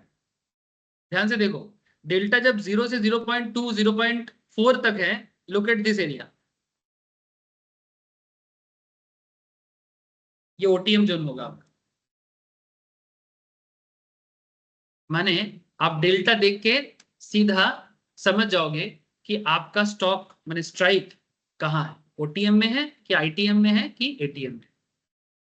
ध्यान से देखो, डेल्टा जब 0 से 0.2 0.4 तक है, लुक एट दिस एरिया, ये ओटीएम जोन होगा आपका। माने आप डेल्टा देख के सीधा समझ जाओगे कि आपका स्टॉक माने स्ट्राइक कहाँ है, ओटीएम में है कि आईटीएम में है कि एटीएम में।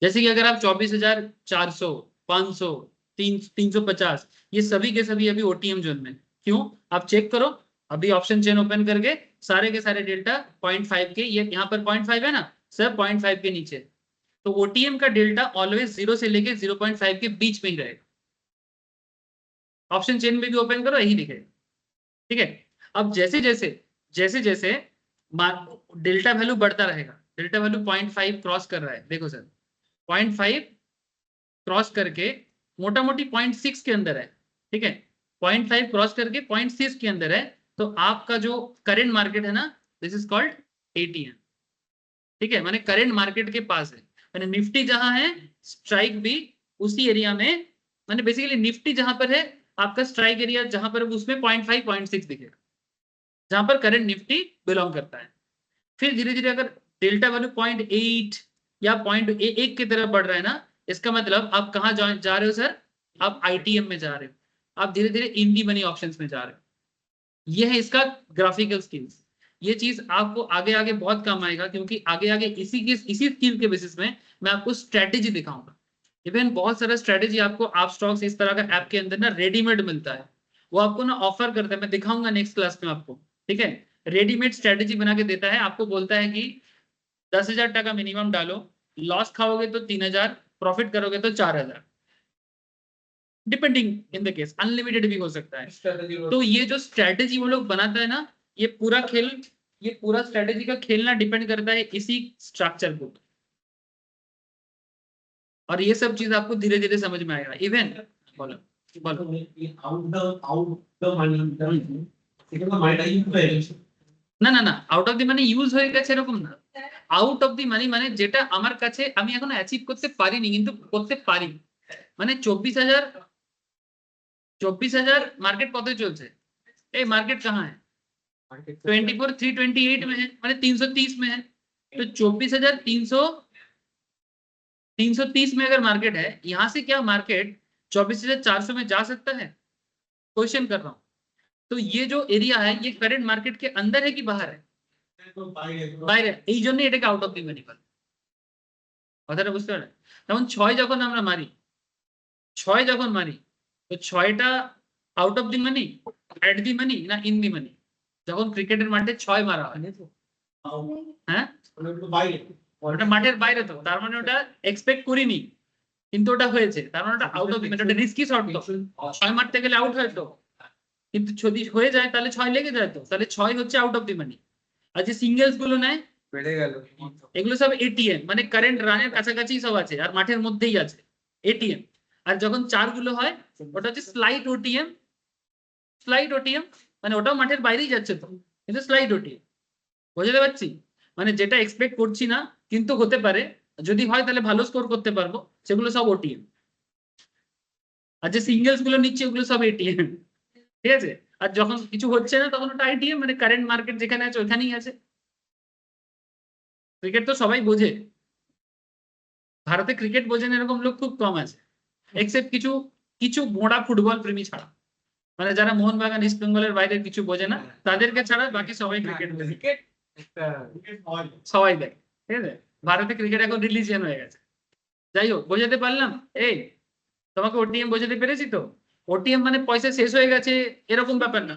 जैसे कि अगर आप 24,400, 500, 350, ये सभी के सभी अभी ओटीएम जोन में। क्यों? आप चेक करो, अभी ऑप्शन चेन ओपन करके सारे के सारे डेल्टा 0.5 के, ये यहाँ पर 0.5 है ना सर, 0.5 के नीचे। तो ओटीएम का डेल्टा ऑलवेज 0 से लेके 0.5 के बीच में ही रहेगा। ऑप्शन चेन में भी ओपन करो, यही दिखेगा, ठीक है? अब जैसे जैसे जैसे जैसे डेल्टा वैल्यू बढ़ता रहेगा, डेल्टा वैल्यू 0.5 क्रॉस कर रहा है, देखो सर 0.5 क्रॉस करके मोटा मोटी 0.6 के अंदर है, ठीक है? 0.5 क्रॉस करके 0.6 के अंदर है, तो आपका जो करंट मार्केट है ना, दिस इज कॉल्ड एटीएम, ठीक है? माने करंट मार्केट के पास है, माने निफ्टी जहां है, स्ट्राइक भी उसी एरिया में, माने बेसिकली निफ्टी जहां पर है, आपका स्ट्राइक एरिया जहां पर, उसमें 0.5 0.6 दिखेगा, जहां पर करंट निफ्टी बिलोंग करता है। फिर धीरे धीरे अगर डेल्टा वैल्यू 0.8 या 0.1 की तरफ बढ़ रहा है ना, इसका मतलब आप कहाँ जा रहे हो सर? आप आईटीएम में जा रहे हो, आप धीरे धीरे इन दी मनी ऑप्शंस में जा रहे हो। ये है इसका ग्राफिकल स्किल्स। ये चीज आपको आगे आगे बहुत काम आएगा, क्योंकि आगे आगे इसी स्किल के बेसिस में मैं आपको स्ट्रेटेजी दिखाऊंगा। इवन बहुत सारा स्ट्रेटेजी आपको आप स्टॉक्स इस तरह का ऐप के अंदर ना रेडीमेड मिलता है, वो आपको ना ऑफर करता है, मैं दिखाऊंगा नेक्स्ट क्लास में आपको, ठीक है? रेडीमेड स्ट्रेटेजी बना के देता है, आपको बोलता है कि 10,000 टका मिनिमम डालो, लॉस खाओगे तो 3,000, प्रॉफिट करोगे तो 4,000, depending in the case, unlimited भी हो सकता है। तो ये जो स्ट्रेटेजी वो लोग बनाता है ना, ये पूरा खेल, ये पूरा स्ट्रेटेजी का खेलना डिपेंड करता है इसी स्ट्रक्चर को। और ये सब चीज आपको धीरे धीरे समझ में आएगा। इवन बोलो बोलो না না না out of the money use হয়ে গেছে এরকম না, আউট অফ দি মানি মানে যেটা আমার কাছে আমি এখনো অ্যাচিভ করতে পারিনি কিন্তু করতে পারি। মানে 24,000 मार्केट कत चलছে, এই मार्केट कहाँ है 24 328 में है, माने 330 में है। तो 24,330 में अगर मार्केट है, यहाँ से क्या मार्केट 24,400 में जा सकता है? क्वेश्चन कर रहा हूँ। तो ये जो एरिया है ये करंट मार्केट के अंदर है कि बाहर है? বাইরে। এই জন্য এটাকে আউট অফ দি মানি বলে। কথাটা বুঝতে পারলেন? যেমন 6 যখন আমরা মারি, 6 যখন মারি তো 6টা আউট অফ দি মানি, এট দি মানি না ইন দি মানি? যখন ক্রিকেটের মাঠে 6 মারা হয়, হ্যাঁ ওটা মাঠের বাইরে, তো তার মানে ওটা এক্সপেক্ট করিনি কিন্তু ওটা হয়েছে, তার মানে ওটা আউট অফ দি মানি, ওটা রিস্কি শট। তো 6 মারতে গেলে আউট হয় তো, কিন্তু যদি হয়ে যায় তাহলে 6 লেগে যায়, তো তাহলে 6 হচ্ছে আউট অফ দি মানি। আর যে সিঙ্গেলস গুলো নেয় বেড়ে গেল, এগুলো সব এটিএম, মানে কারেন্ট রানের কাছাকাছি সব আছে আর মাঠের মধ্যেই আছে এটিএম। আর যখন 4 গুলো হয় ওটা হচ্ছে স্লাইড ওটিএম। স্লাইড ওটিএম মানে ওটাও মাঠের বাইরেই যাচ্ছে তো, কিন্তু স্লাইড ওটিএম। বুঝতে পারছি? মানে যেটা এক্সপেক্ট করছি না কিন্তু হতে পারে, যদি হয় তাহলে ভালো স্কোর করতে পারবো, সেগুলো সব ওটিএম। আর যে সিঙ্গেলস গুলো নিচ্ছে ওগুলো সব এটিএম। ঠিক আছে? আর যখন কিছু হচ্ছে না তখন ওটা আইটিএম, মানে কারেন্ট মার্কেট যেখানে আছে ওখানেই আছে। ক্রিকেট তো সবাই বোঝে, ভারতে ক্রিকেট বোঝেন এরকম লোক খুব কম আছে, এক্সেপ্ট কিছু কিছু গোড়া ফুটবল প্রেমী ছাড়া। মানে যারা মোহনবাগান ইস্ট বেঙ্গলের বাইরে কিছু বোঝে না তাদেরকে ছাড়া বাকি সবাই ক্রিকেট বোঝে, ক্রিকেট সবাই দেখে। ঠিক আছে? ভারতে ক্রিকেট এখন রিলিজিয়ন হয়ে গেছে। যাই হোক, বোঝাতে পারলাম? এই তোমাকে ওটিএম বোঝাতে পেরেছি তো? ওটিএম মানে পয়সা শেষ হয়ে গেছে এরকম ব্যাপার না।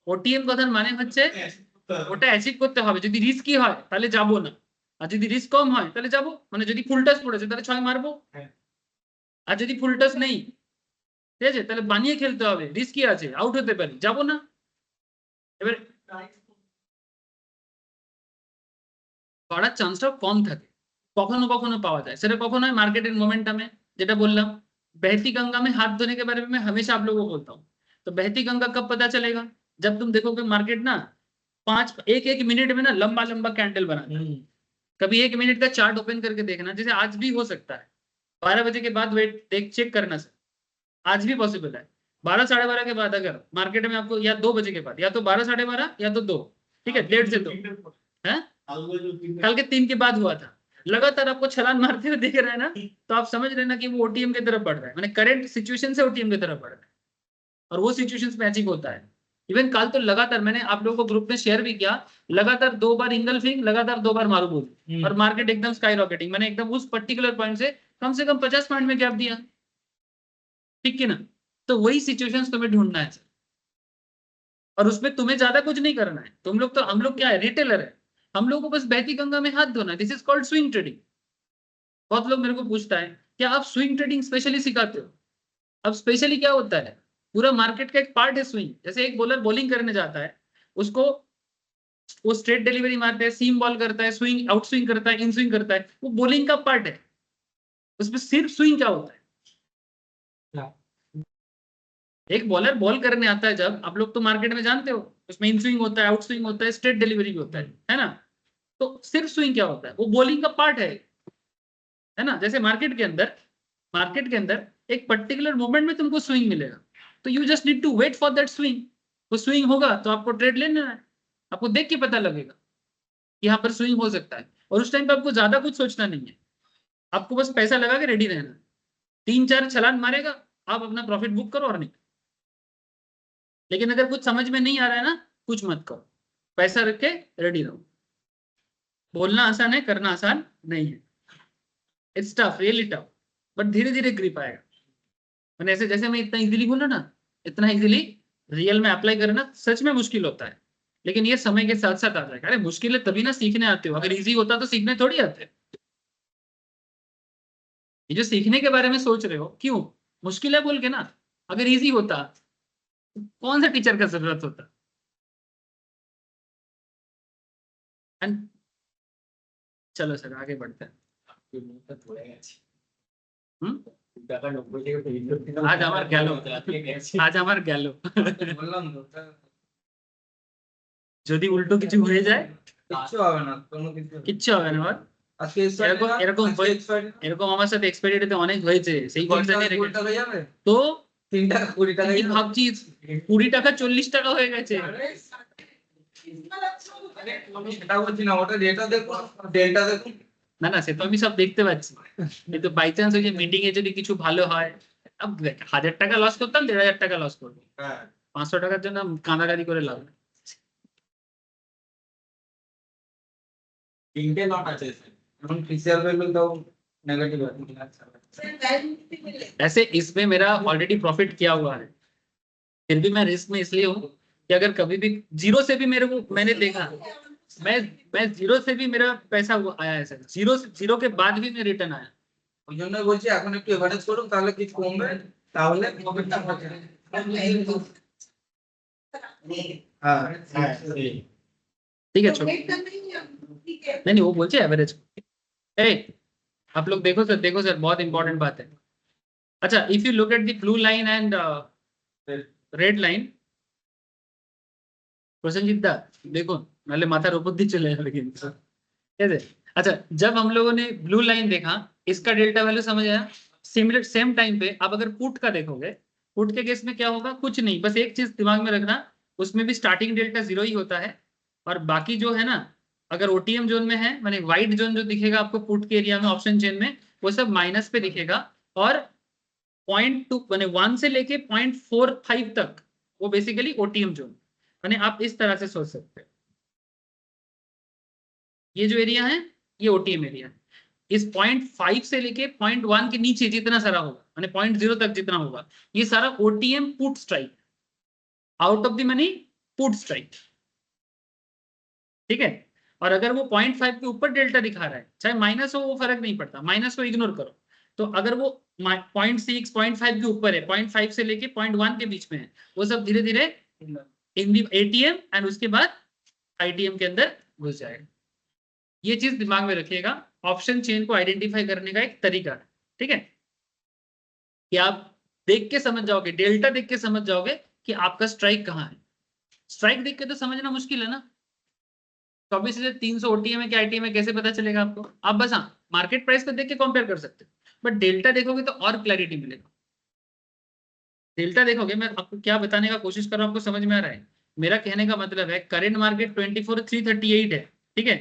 ওটিএম কথার মানে হচ্ছে ওটা অ্যাচিভ করতে হবে। যদি রিস্কি হয় তাহলে যাবো না, আর যদি রিস্ক কম হয় তাহলে যাবো। মানে যদি ফুল টাচ পড়েছে তাহলে 6 মারবো, আর যদি ফুল টাচ নেই, ঠিক আছে, তাহলে বানিয়ে খেলতে হবে, রিস্কি আছে, আউট হতে পারি, যাবো না। এবার পাওয়ার চান্সটাও কম থাকে, কখনো কখনো পাওয়া যায়। সেটা कखनो है मार्केटेर मोमेंटमे, जेटा बोललाम बहती गंगा में हाथ धोने के बारे में मैं हमेशा आप लोगों को बोलता हूँ। तो बहती गंगा कब पता चलेगा? जब तुम देखोगे मार्केट ना 1 मिनट में ना लंबा लंबा कैंडल बना है। कभी 1 मिनट का चार्ट ओपन करके देखना, जैसे आज भी हो सकता है 12 बजे के बाद वेट देख चेक करना सर, आज भी पॉसिबल है 12 साढ़े 12 के बाद अगर मार्केट में आपको, या 2 बजे के बाद, या तो 12 साढ़े 12 या तो 2, ठीक है, 1:30 से 2 है, कल के 3 के बाद हुआ था। लगातार आपको छलांग मारते हुए दिख रहा है ना, तो आप समझ रहे ना कि वो ओटीएम की तरफ बढ़ रहा है, माने करंट सिचुएशन से ओटीएम की तरफ बढ़ रहा है, और वो सिचुएशंस मैचिंग होता है। इवन कल तो लगातार मैंने आप लोगों को ग्रुप में शेयर भी किया, लगातार 2 बार इंगल्फिंग, लगातार 2 बार मारूबुल, और मार्केट एकदम स्काई रॉकेटिंग, मैंने एकदम उस पर्टिकुलर पॉइंट से कम 50 पॉइंट में गैप दिया, ठीक है ना? तो वही सिचुएशंस तुम्हें ढूंढना है सर, और उसमें तुम्हें ज्यादा कुछ नहीं करना है। तुम लोग तो, हम लोग क्या है, रिटेलर है, हम लोग को बस बहती गंगा में हाथ धोना है। This is called swing trading. बहुत लोग मेरे को पूछता है क्या आप स्विंग ट्रेडिंग स्पेशली सिखाते हो? अब स्पेशली क्या होता है, पूरा मार्केट का एक पार्ट है स्विंग। जैसे एक बॉलर बॉलिंग करने जाता है, उसको वो स्ट्रेट डिलीवरी मारता है, सीम बॉल करता है, स्विंग आउट स्विंग करता है, इन स्विंग करता है, वो बॉलिंग का पार्ट है। उसमें सिर्फ स्विंग क्या होता है, एक बॉलर बॉल करने आता है जब, आप लोग तो मार्केट में जानते हो, उसमें इन स्विंग होता है, आउट स्विंग होता है, स्ट्रेट डिलीवरी भी होता है ना? तो सिर्फ स्विंग क्या होता है, वो बॉलिंग का पार्ट है ना? जैसे मार्केट के अंदर एक पर्टिकुलर मोमेंट में तुमको स्विंग मिलेगा, तो you just need to wait for that swing. वो स्विंग होगा तो आपको ट्रेड लेना है, आपको देख के पता लगेगा कि यहाँ पर स्विंग हो सकता है, और उस टाइम पे आपको ज्यादा कुछ सोचना नहीं है, आपको बस पैसा लगा के रेडी रहना। 3-4 छलांग मारेगा, आप अपना प्रॉफिट बुक करो और नहीं। लेकिन अगर कुछ समझ में नहीं आ रहा है ना, कुछ मत करो, पैसा रख के रेडी रहो। बोलना आसान है, करना आसान नहीं है। It's tough, really tough, but धीरे धीरे ग्रिप आएगा। मैंने ऐसे, जैसे मैं इतना इजीली बोला ना, इतना इजीली रियल में अप्लाई करना सच में मुश्किल होता है, लेकिन ये समय के साथ साथ आ जाएगा। अरे मुश्किल है तभी ना सीखने आते हो, अगर इजी होता तो सीखने थोड़ी आते। ये जो सीखने के बारे में सोच रहे हो, क्यों मुश्किल है बोल के ना, अगर इजी होता कौन सा टीचर का जरूरत होता। And चलो सर आगे बढ़ते हैं। হুম? টাকা 90 থেকে 63 আজ আমার গেল, আজ আমার গেল। বললাম তো যদি উল্টো কিছু হয়ে যায় কিচ্ছু হবে না, কোনো কিছু কিচ্ছু হবে না বল। আজকে এরকম এরকম আমার সাথে এক্সপেরিয়েন্টে অনেক হয়েছে, সেই জিনিসটা নিয়ে রেখে- টাকা যাবে, তো 3 টাকা 20 টাকা কি যাবে। ভাবছিস 20 টাকা 40 টাকা হয়ে গেছে। আমি সেটা বলছি না, ওটা ডেটা দেখো, ডেল্টা দেখো। না না, সে তো আমি সব দেখতে পাচ্ছি, কিন্তু বাই চান্স ওই যে মিটিং এ যদি কিছু ভালো হয়, আব দেখ 1000 টাকা লস করতাম, 1500 টাকা লস করবো, হ্যাঁ 500 টাকার জন্য কাঁদাকাদি করে লাভ নেই। তিনটে লট আছে এখন ফিশিয়াল ভ্যালু দাও নেগেটিভ আছে। ऐसे इसमें मेरा ऑलरेडी प्रॉफिट किया हुआ है, फिर भी मैं रिस्क में इसलिए हूँ कि अगर कभी भी जीरो से भी मेरे को मैंने देखा, मैं जीरो से भी मेरा पैसा आया है सर, जीरो के बाद भी मैं रिटर्न आया। ওই জন্য বলছি এখন একটু এভারেজ করুন, তাহলে কিছু কমবে, তাহলে প্রফিটটা হবে। হ্যাঁ হ্যাঁ ठीक है छोड़, नहीं वो बोलते एवरेज। ए आप लोग देखो सर बहुत इंपॉर्टेंट बात है। अच्छा, if you look at the blue line and red line, Prasannajit दा देखो, नाले माथा रोपत दी चले लेकिन कैसे। अच्छा, जब हम लोगों ने ब्लू लाइन देखा, इसका डेल्टा वैल्यू समझ आया। सिमिलर सेम टाइम पे आप अगर पुट का देखोगे, पुट के केस में क्या होगा, कुछ नहीं, बस एक चीज दिमाग में रखना, उसमें भी स्टार्टिंग डेल्टा 0 ही होता है, और बाकी जो है ना, अगर ओटीएम जोन में है, माने व्हाइट जोन जो दिखेगा आपको पुट के एरिया में ऑप्शन चेन में, वो सब माइनस पे दिखेगा, और 0.2 माने 1 से लेके 0.45 तक वो बेसिकली ओटीएम जोन, माने आप इस तरह से सोच सकते हो, ये जो एरिया है ये ओटीएम एरिया है। इस 0.5 से लेके 0.1 के नीचे जितना सारा होगा, माने 0.0 तक जितना होगा, ये सारा OTM put strike, out of the money put strike, ठीक है। और अगर वो 0.5 के ऊपर डेल्टा दिखा रहा है, चाहे माइनस हो, वो फर्क नहीं पड़ता, माइनस को इग्नोर करो। तो अगर वो 0.6 0.5 के ऊपर है, 0.5 से लेके 0.1 के बीच में है, वो सब धीरे धीरे इन दी एटीएम एंड उसके बाद आईटीएम के अंदर घुस जाएगा। ये चीज दिमाग में रखिएगा, ऑप्शन चेन को आइडेंटिफाई करने का एक तरीका है, ठीक है, कि आप देख के समझ जाओगे, डेल्टा देख के समझ जाओगे कि आपका स्ट्राइक कहाँ है। स्ट्राइक देख के तो समझना मुश्किल है ना, 24 से 300 ओटीएम है कि आईटीएम है, कैसे पता चलेगा आपको। आप बस हाँ मार्केट प्राइस को देख के कंपेयर कर सकते हो, बट डेल्टा देखोगे तो और क्लैरिटी मिलेगा। डेल्टा देखोगे, मैं आपको क्या बताने का कोशिश कर रहा हूँ, आपको समझ में आ रहा है। मेरा कहने का मतलब है, करेंट मार्केट 24,338 है, ठीक है,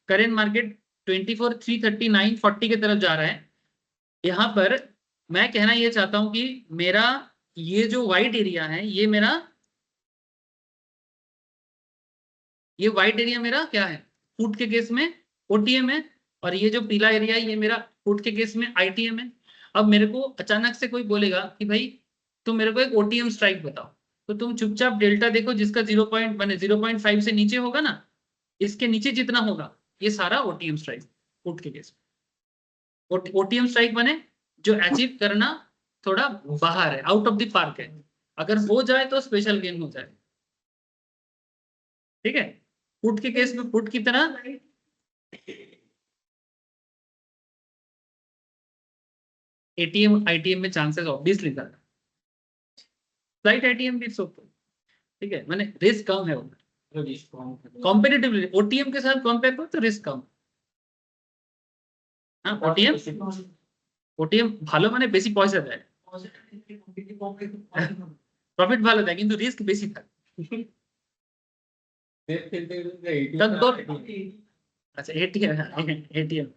करेंट मार्केट 24,339 40 की तरफ जा रहा है। यहाँ पर मैं कहना ये चाहता हूँ कि मेरा ये जो व्हाइट एरिया है, ये मेरा ये व्हाइट एरिया मेरा क्या है, पुट के केस में ओटीएम है, और ये जो पीला एरिया है ये मेरा पुट के केस में आईटीएम है। अब मेरे को अचानक से कोई बोलेगा कि भाई तुम मेरे को एक ओटीएम स्ट्राइक बताओ, तो तुम चुपचाप डेल्टा देखो, जिसका 0.5 से नीचे होगा ना, इसके नीचे जितना होगा ये सारा ओटीएम स्ट्राइक पुट के केस में। ओटीएम स्ट्राइक बने जो अचीव करना थोड़ा बाहर है, आउट ऑफ द पार्क है, अगर हो जाए तो स्पेशल गेम हो जाए, ठीक है। पुट के केस में पुट की तरह एटीएम आईटीएम में चांसेस ऑब्वियसली था, फ्लाइट आईटीएम भी सो, ठीक है, माने रिस्क कम है, कॉम्पिटिटिवली ओटीएम के साथ कंपेयर करो तो रिस्क कम। हाँ ওটিএম ভালো মানে বেশি পয়সা দেয়, প্রফিট ভালো দেয়, কিন্তু রিস্ক বেশি থাকে। अच्छा एटीएम, एटीएम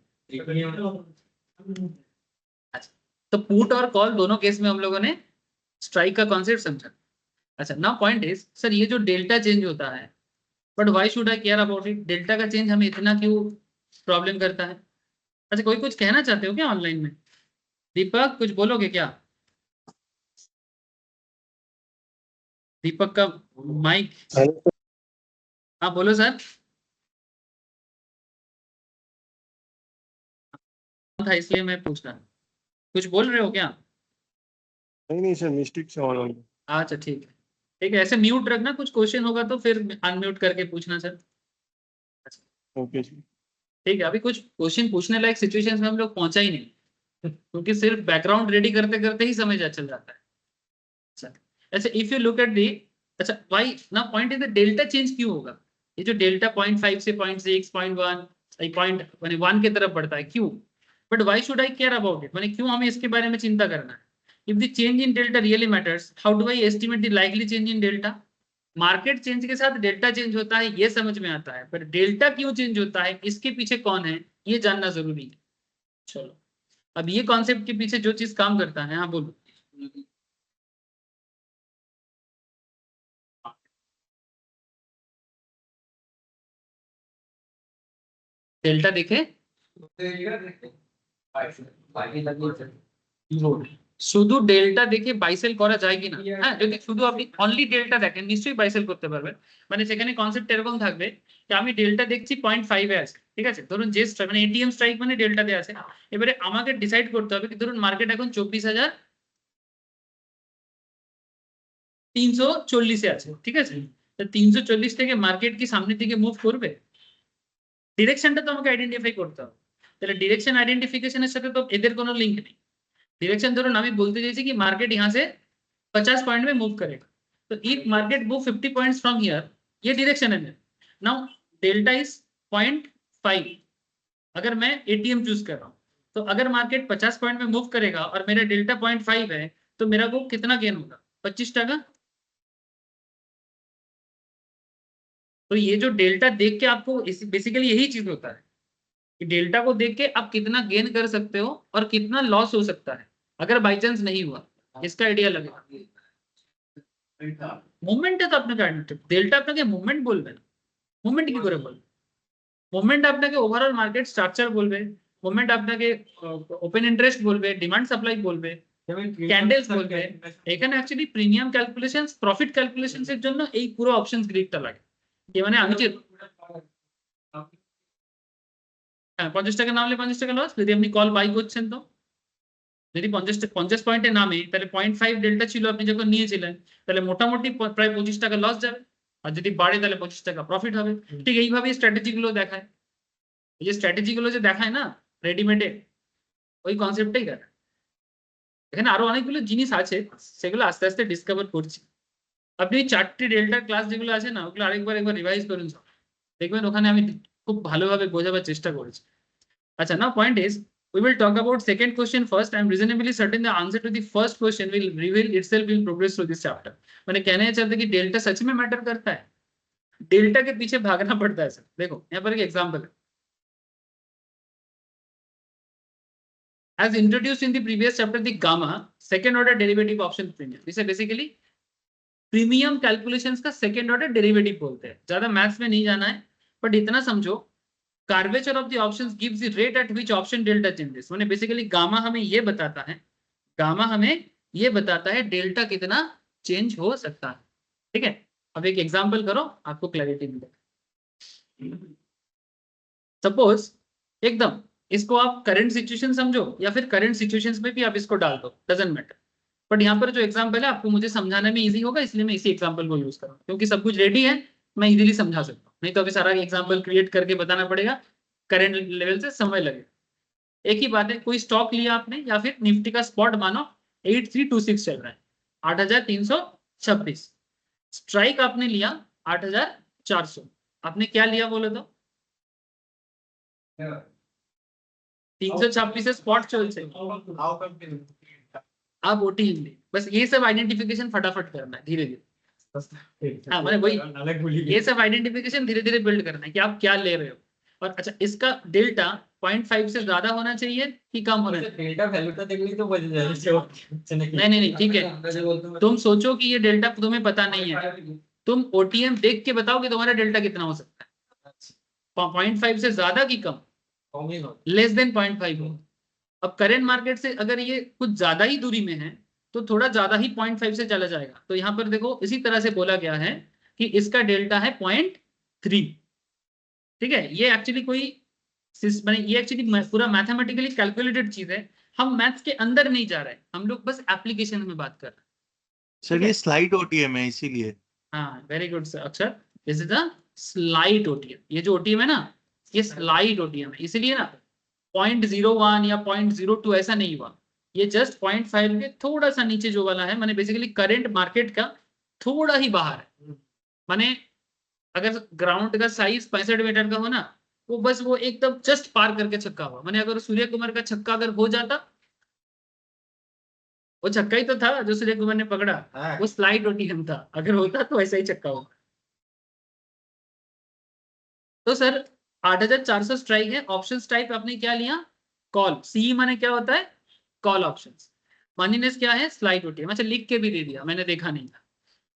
अच्छा, तो पुट और कॉल दोनों केस में हम लोगों ने स्ट्राइक का कॉन्सेप्ट समझा। अच्छा नाउ पॉइंट इज, सर ये जो डेल्टा चेंज होता है, but why should I care about it, delta का चेंज हमें इतना क्यों प्रॉब्लम करता है। अच्छा कोई कुछ कहना चाहते हो क्या ऑनलाइन में, दीपक कुछ बोलोगे क्या, दीपक का माइक, हाँ बोलो सर। था इसलिए मैं पूछ रहा, कुछ बोल रहे हो क्या। नहीं सर, मिस्टेक से ऑन हो गया। अच्छा ठीक है, ऐसे म्यूट रखना, कुछ क्वेश्चन होगा तो फिर अनम्यूट करके पूछना सर। ओके जी। ठीक है, अभी कुछ क्वेश्चन पूछने लायक सिचुएशंस में हम लोग पहुंचा ही नहीं, क्योंकि सिर्फ बैकग्राउंड रेडी करते करते ही समय चल जाता है। अच्छा if you look at the, अच्छा वाई ना point is the delta change क्यों होगा? ये जो डेल्टा 0.5 से 0.6 0.1 पॉइंट माने 1 की तरफ बढ़ता है क्यों? But why should I care about it? माने क्यों हमें इसके बारे में चिंता करना है? If the change in delta really matters, how do I estimate the likely change in delta? Market change के साथ डेल्टा चेंज होता है ये समझ में आता है, पर डेल्टा क्यों चेंज होता है, इसके पीछे कौन है, ये जानना जरूरी है। चलो अब ये कॉन्सेप्ट के पीछे जो चीज काम करता है, हाँ बोलो। डेल्टा देखे, শুধু ডেল্টা দেখে বাইসেল করা যায় কিনা? হ্যাঁ, যদি শুধু আপনি অনলি ডেল্টা দেখেন নিশ্চয়ই বাইসেল করতে পারবেন। মানে সেখানে কনসেপ্ট এরকম থাকবে যে আমি ডেল্টা দেখছি 0.5 এ আছে, ঠিক আছে, ধরুন যে মানে এটিএম স্ট্রাইক মানে ডেল্টাতে আছে। এবারে আমাকে ডিসাইড করতে হবে কি ধরুন মার্কেট এখন 24,340 এ আছে, ঠিক আছে, তো 340 থেকে মার্কেট কি সামনের দিকে মুভ করবে? ডিরেকশনটা তো আমাকে আইডেন্টিফাই করতে হবে। তাহলে ডিরেকশন আইডেন্টিফিকেশনের সাথে তো এদের কোনো লিঙ্ক নেই। डिरेक्शन धरुन আমি বলতে চাইছি कि मार्केट यहाँ से 50 पॉइंट में मूव करेगा, तो if market move 50 points from here, ये डायरेक्शन है मेरा। नाउ डेल्टा इज 0.5, अगर मैं एटीएम चूज कर रहा हूँ तो अगर मार्केट 50 पॉइंट में मूव करेगा और मेरा डेल्टा 0.5 है तो मेरा को कितना गेन होगा? 25%। तो ये जो डेल्टा देख के आपको बेसिकली यही चीज होता है कि डेल्टा को देख के आप कितना गेन कर सकते हो और कितना लॉस हो सकता है अगर बाई चांस नहीं हुआ, इसका आइडिया लगेगा। মুভমেন্ট তো আপনাকে ডেল্টা আপনাকে মুভমেন্ট বলবে না। মুভমেন্ট কি করে বলবে? মুভমেন্ট আপনাকে ওভারঅল মার্কেট স্ট্রাকচার বলবে, মুভমেন্ট আপনাকে ওপেন ইন্টারেস্ট বলবে, ডিমান্ড সাপ্লাই বলবে, ক্যান্ডেলস বলবে। এখানে actually premium calculations, profit calculations এর জন্য এই পুরো অপশনস গ্রিডটা লাগে। যে মানে আমি যে 50 টাকা নামলে 50 টাকা লস, যদি আপনি কল বাই করছেন তো যদি 50 পয়েন্টে নামে তাহলে 0.5 ডেল্টা ছিল আপনি যখন নিয়েছিলেন, তাহলে মোটামুটি প্রায় 25 টাকা লস যাবে, আর যদি বাড়ে তাহলে 25 টাকা প্রফিট হবে। ঠিক এইভাবেই স্ট্র্যাটেজি গুলো দেখায়। এই যে স্ট্র্যাটেজি গুলো যে দেখায় না রেডিমেডে, ওই কনসেপ্টটাই দেখায়। এখানে আরো অনেকগুলো জিনিস আছে, সেগুলো আস্তে আস্তে ডিসকভার করছি। আপনি ওই 4টি ডেল্টার ক্লাস যেগুলো আছে না, ওগুলো একবার রিভাইজ করুন, দেখবেন ওখানে আমি খুব ভালোভাবে বোঝাবার চেষ্টা করেছি। আচ্ছা, now point is we will talk about second question first. I am reasonably certain the answer to the first question will reveal itself in progress through this chapter. मैंने कहना चाहते कि डेल्टा सच में मैटर करता है, डेल्टा के पीछे भागना पड़ता है सर। देखो यहाँ पर एक एग्जांपल है, as introduced in the previous chapter, the gamma second order derivative option premium, इसे बेसिकली प्रीमियम कैलकुलेशंस का सेकंड ऑर्डर डेरिवेटिव बोलते हैं। ज्यादा मैथ्स में नहीं जाना है, बट इतना समझो curvature of the options gives the rate at which option delta changes. माने बेसिकली गामा हमें ये बताता है, गामा हमें ये बताता है डेल्टा कितना चेंज हो सकता है। ठीक है, अब एक एग्जांपल करो, आपको क्लैरिटी मिलेगा। सपोज एकदम इसको आप करंट सिचुएशन समझो या फिर करंट सिचुएशंस में भी आप इसको डाल दो, डजंट मैटर। बट यहाँ पर जो एग्जांपल है आपको मुझे समझाने में इजी होगा, इसलिए मैं इसी एग्जांपल को यूज कर रहा हूँ, क्योंकि सब कुछ रेडी है, मैं इजीली समझा सकता हूँ। नहीं तो अभी सारा एग्जांपल क्रिएट करके बताना पड़ेगा, करंट लेवल से समय लगेगा। एक ही बात है, कोई स्टॉक लिया आपने या फिर निफ्टी का स्पॉट मानो 8326 चल रहा है, 8326, स्ट्राइक आपने लिया 8400, आपने क्या लिया बोले तो 326 से स्पॉट चल से आप ओटीएम ले। बस ये सब आइडेंटिफिकेशन फटाफट करना है धीरे धीरे। हाँ मैंने वही, ये सब आइडेंटिफिकेशन धीरे धीरे बिल्ड करना है कि आप क्या ले रहे हो। और अच्छा, इसका डेल्टा 0.5 से ज्यादा होना चाहिए कि कम होना चाहिए? डेल्टा वैल्यू तो देखनी तो बच जाए। नहीं ठीक है, तुम सोचो कि ये डेल्टा तुम्हें पता नहीं है, तुम ओटीएम देख के बताओ कि तुम्हारा डेल्टा कितना हो सकता है, 0.5 से ज्यादा की कम, लेस देन 0.5 हो। अब करेंट मार्केट से अगर ये कुछ ज्यादा ही दूरी में है तो थोड़ा ज्यादा ही 0.5 से चला जाएगा। तो यहाँ पर देखो इसी तरह से बोला गया है कि इसका डेल्टा है 0.3। ठीक है, ये एक्चुअली कोई ये एक्चुअली पूरा मैथमेटिकली कैलकुलेटेड चीज है, हम मैथ्स के अंदर नहीं जा रहे हैं, हम लोग बस एप्लीकेशन में बात कर रहे हैं। सर ये स्लाइड ओटीएम है इसीलिए। हाँ वेरी गुड सर अक्षर, this is the slide OTM. ये जो ओटीएम है ना, ये स्लाइड ओटीएम है, इसीलिए ना 0.01 या 0.02 ऐसा नहीं हुआ, ये जस्ट 0.5 के थोड़ा सा नीचे जो वाला है, माने बेसिकली करंट मार्केट का थोड़ा ही बाहर है। माने अगर ग्राउंड का साइज 65 मीटर का हो ना, वो बस वो एकदम जस्ट पार करके छक्का हुआ। माने अगर सूर्य कुमार का छक्का अगर हो जाता, वो छक्का ही तो था जो सूर्य कुमार ने पकड़ा, वो स्लाइड ओटीएम था, अगर होता तो ऐसा ही छक्का होगा। तो सर 8400 स्ट्राइक है। ऑप्शन टाइप आपने क्या लिया? कॉल। सी माने क्या होता है? Call options. मनीनेस क्या है? Slide OTM. अच्छा लिख के भी दे दिया, मैंने देखा नहीं था।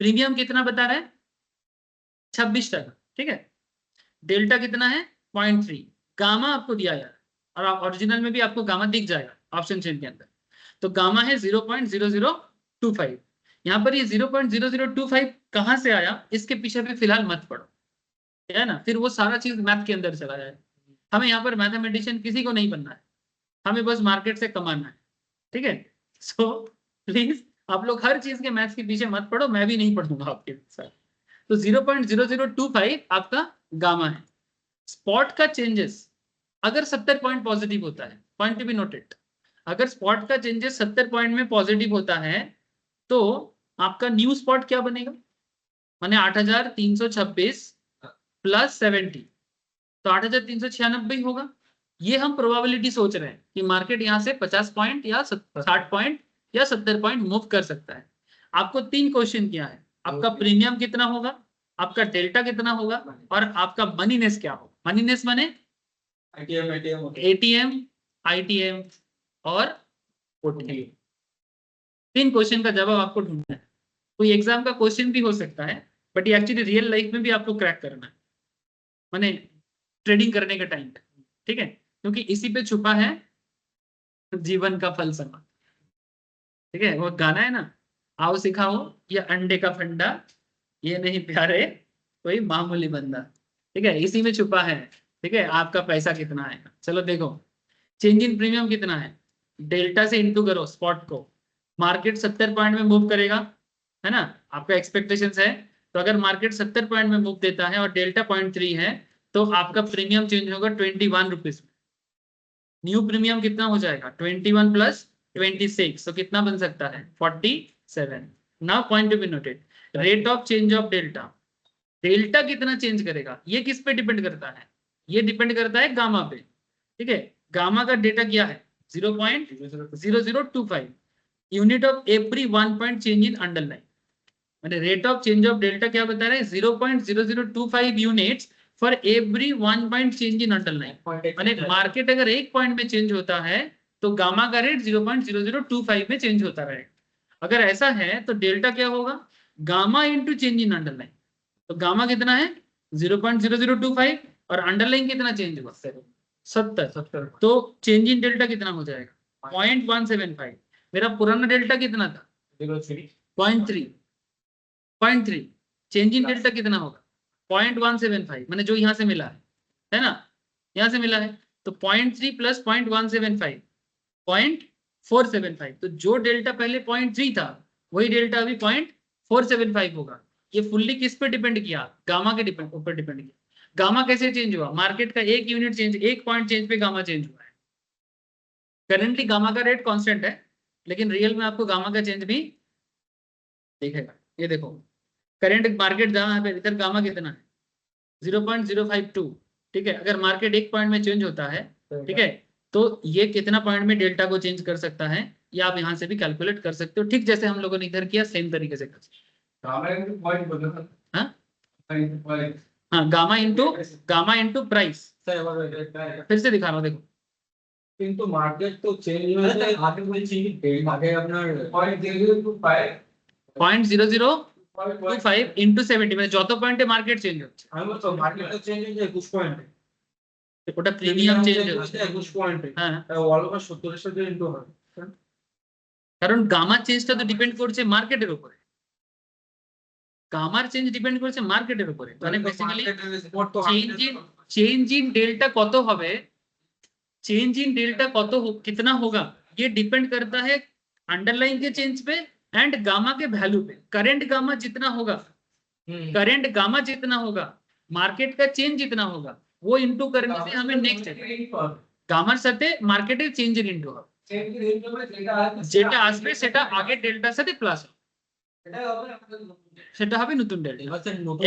प्रीमियम कितना बता रहा है? 26%। ठीक है। डेल्टा कितना है? 0.3। गामा आपको दिया यार, और ओरिजिनल में भी आपको गामा दिख जाएगा ऑप्शन चेन के अंदर। तो गामा है 0.0025। यहाँ पर ये 0.0025 कहाँ से आया, इसके पीछे भी फिलहाल मत पड़ो, है ना, फिर वो सारा चीज मैथ के अंदर चला जाए। हमें यहाँ पर मैथमेटिशियन किसी को नहीं बनना है, हमें बस मार्केट से कमाना है। ठीक है। सो प्लीज आप लोग हर चीज के मैथ्स के पीछे मत पड़ो, मैं भी नहीं पढ़ूंगा आपके साथ। तो 0.0025 आपका गामा है। स्पॉट का चेंजेस अगर 70 पॉइंट पॉजिटिव होता है, पॉइंट टू बी नोटेड, अगर स्पॉट का चेंजेस 70 पॉइंट में पॉजिटिव होता है तो आपका न्यू स्पॉट क्या बनेगा? माने 8326 प्लस 70, तो 8396 होगा। ये हम प्रोबेबिलिटी सोच रहे हैं कि मार्केट यहाँ से 50 पॉइंट या 60 पॉइंट या 70 पॉइंट मूव कर सकता है। आपको 3 क्वेश्चन किया है, आपका प्रीमियम कितना होगा, आपका डेल्टा कितना होगा, और आपका मनीनेस क्या होगा। मनीनेस माने एटीएम, आईटीएम और ओटीएम। 3 क्वेश्चन का जवाब आपको ढूंढना है। कोई एग्जाम का क्वेश्चन भी हो सकता है, बट ये एक्चुअली रियल लाइफ में भी आपको क्रैक करना है, माने ट्रेडिंग करने के टाइम पे। ठीक है, क्योंकि इसी पे छुपा है जीवन का फलसफा। ठीक है, वो गाना है ना, आओ सिखाओ ये अंडे का फंडा, ये नहीं प्यारे कोई मामूली बंदा। ठीक है, इसी में छुपा है। ठीक है, आपका पैसा कितना आएगा। चलो देखो, चेंज इन प्रीमियम कितना है, डेल्टा से इंटू करो स्पॉट को। मार्केट 70 पॉइंट में मूव करेगा, है ना, आपका एक्सपेक्टेशन है। तो अगर मार्केट 70 पॉइंट में मूव देता है और डेल्टा 0.3 है, तो आपका प्रीमियम चेंज होगा 21 रुपीज में। न्यू प्रीमियम कितना हो जाएगा? 21 प्लस 26, तो कितना बन सकता है? 47। Now point to be noted, rate of change of delta. Delta कितना चेंज करेगा, ये किस पे डिपेंड करता है? ये डिपेंड करता है गामा पे। ठीक है, गामा का डेटा क्या है? 0.0025 unit of every 1 point change in underline. मैंने rate of change of delta क्या बता रहे हैं? 0.0025 units for every 1 point change in underline. मैंने मार्केट अगर 1 पॉइंट में चेंज होता है तो गामा का रेट 0.0025 में चेंज होता रहेगा। अगर ऐसा है तो डेल्टा क्या होगा? Gamma into change in underline. तो गामा कितना है? 0.0025 और अंडरलाइन कितना चेंज हुआ? 70। तो चेंज इन डेल्टा कितना हो जाएगा? 0.175। मेरा पुराना डेल्टा कितना था? 0.3। चेंज इन डेल्टा कितना होगा? 0.175, मैंने जो यहाँ से मिला है ना, यहाँ से मिला है। तो 0.3 प्लस 0.175 0.475। तो जो डेल्टा पहले 0.3 था वही डेल्टा अभी 0.475 होगा। ये फुल्ली किस पे डिपेंड किया? गामा के ऊपर डिपेंड किया। गामा कैसे चेंज हुआ? मार्केट का 1 यूनिट चेंज, 1 पॉइंट चेंज पे गामा चेंज हुआ है। करेंटली गामा का रेट कांस्टेंट है, लेकिन रियल में आपको गामा का चेंज भी दिखेगा। ये देखो, करंट मार्केट जहां पे, इधर गामा कितना है? 0.052। ठीक है, अगर मार्केट 1 पॉइंट में चेंज होता है, ठीक है, तो ये कितना पॉइंट में डेल्टा को चेंज कर सकता है, ये आप यहाँ से भी कैलकुलेट कर सकते हो। ठीक जैसे हम लोगों ने इधर किया, सेम तरीके से कर सकते हो। हाँ, गामा इंटू प्राइस। फिर से दिखा रहा हूँ, देखो। কিন্তু মার্কেট তো চেঞ্জ হয়েছে, আগে বলছি আগে আপনার 0.0025 इंटू 70 মানে যত পয়েন্টে মার্কেট চেঞ্জ হচ্ছে। আমি বলছি মার্কেট তো চেঞ্জ হয়েছে 21 পয়েন্টে, ওটা প্রিমিয়াম চেঞ্জ হচ্ছে 21 পয়েন্টে। হ্যাঁ, অল ওভার 70 এর সাথে ইনটু হবে, কারণ গামা চেঞ্জটা তো ডিপেন্ড করছে মার্কেটের উপরে। গামার চেঞ্জ ডিপেন্ড করছে মার্কেটের উপরে, মানে বেসিক্যালি চেঞ্জ ইন डेल्टा কত হবে, चेंज इन डेल्टा कितना होगा, ये डिपेंड करता है अंडरलाइन के चेंज पे एंड गामा के वैल्यू पे। करंट गामा जितना होगा, मार्केट का चेंज जितना होगा, वो इंटू करने से हमें नेक्स्ट গামার সাথে মার্কেটের চেঞ্জের ইনটু হবে, যেটা আসবে সেটা আগে ডেল্টার সাথে প্লাস হবে, সেটা হবে নতুন ডেল্টা।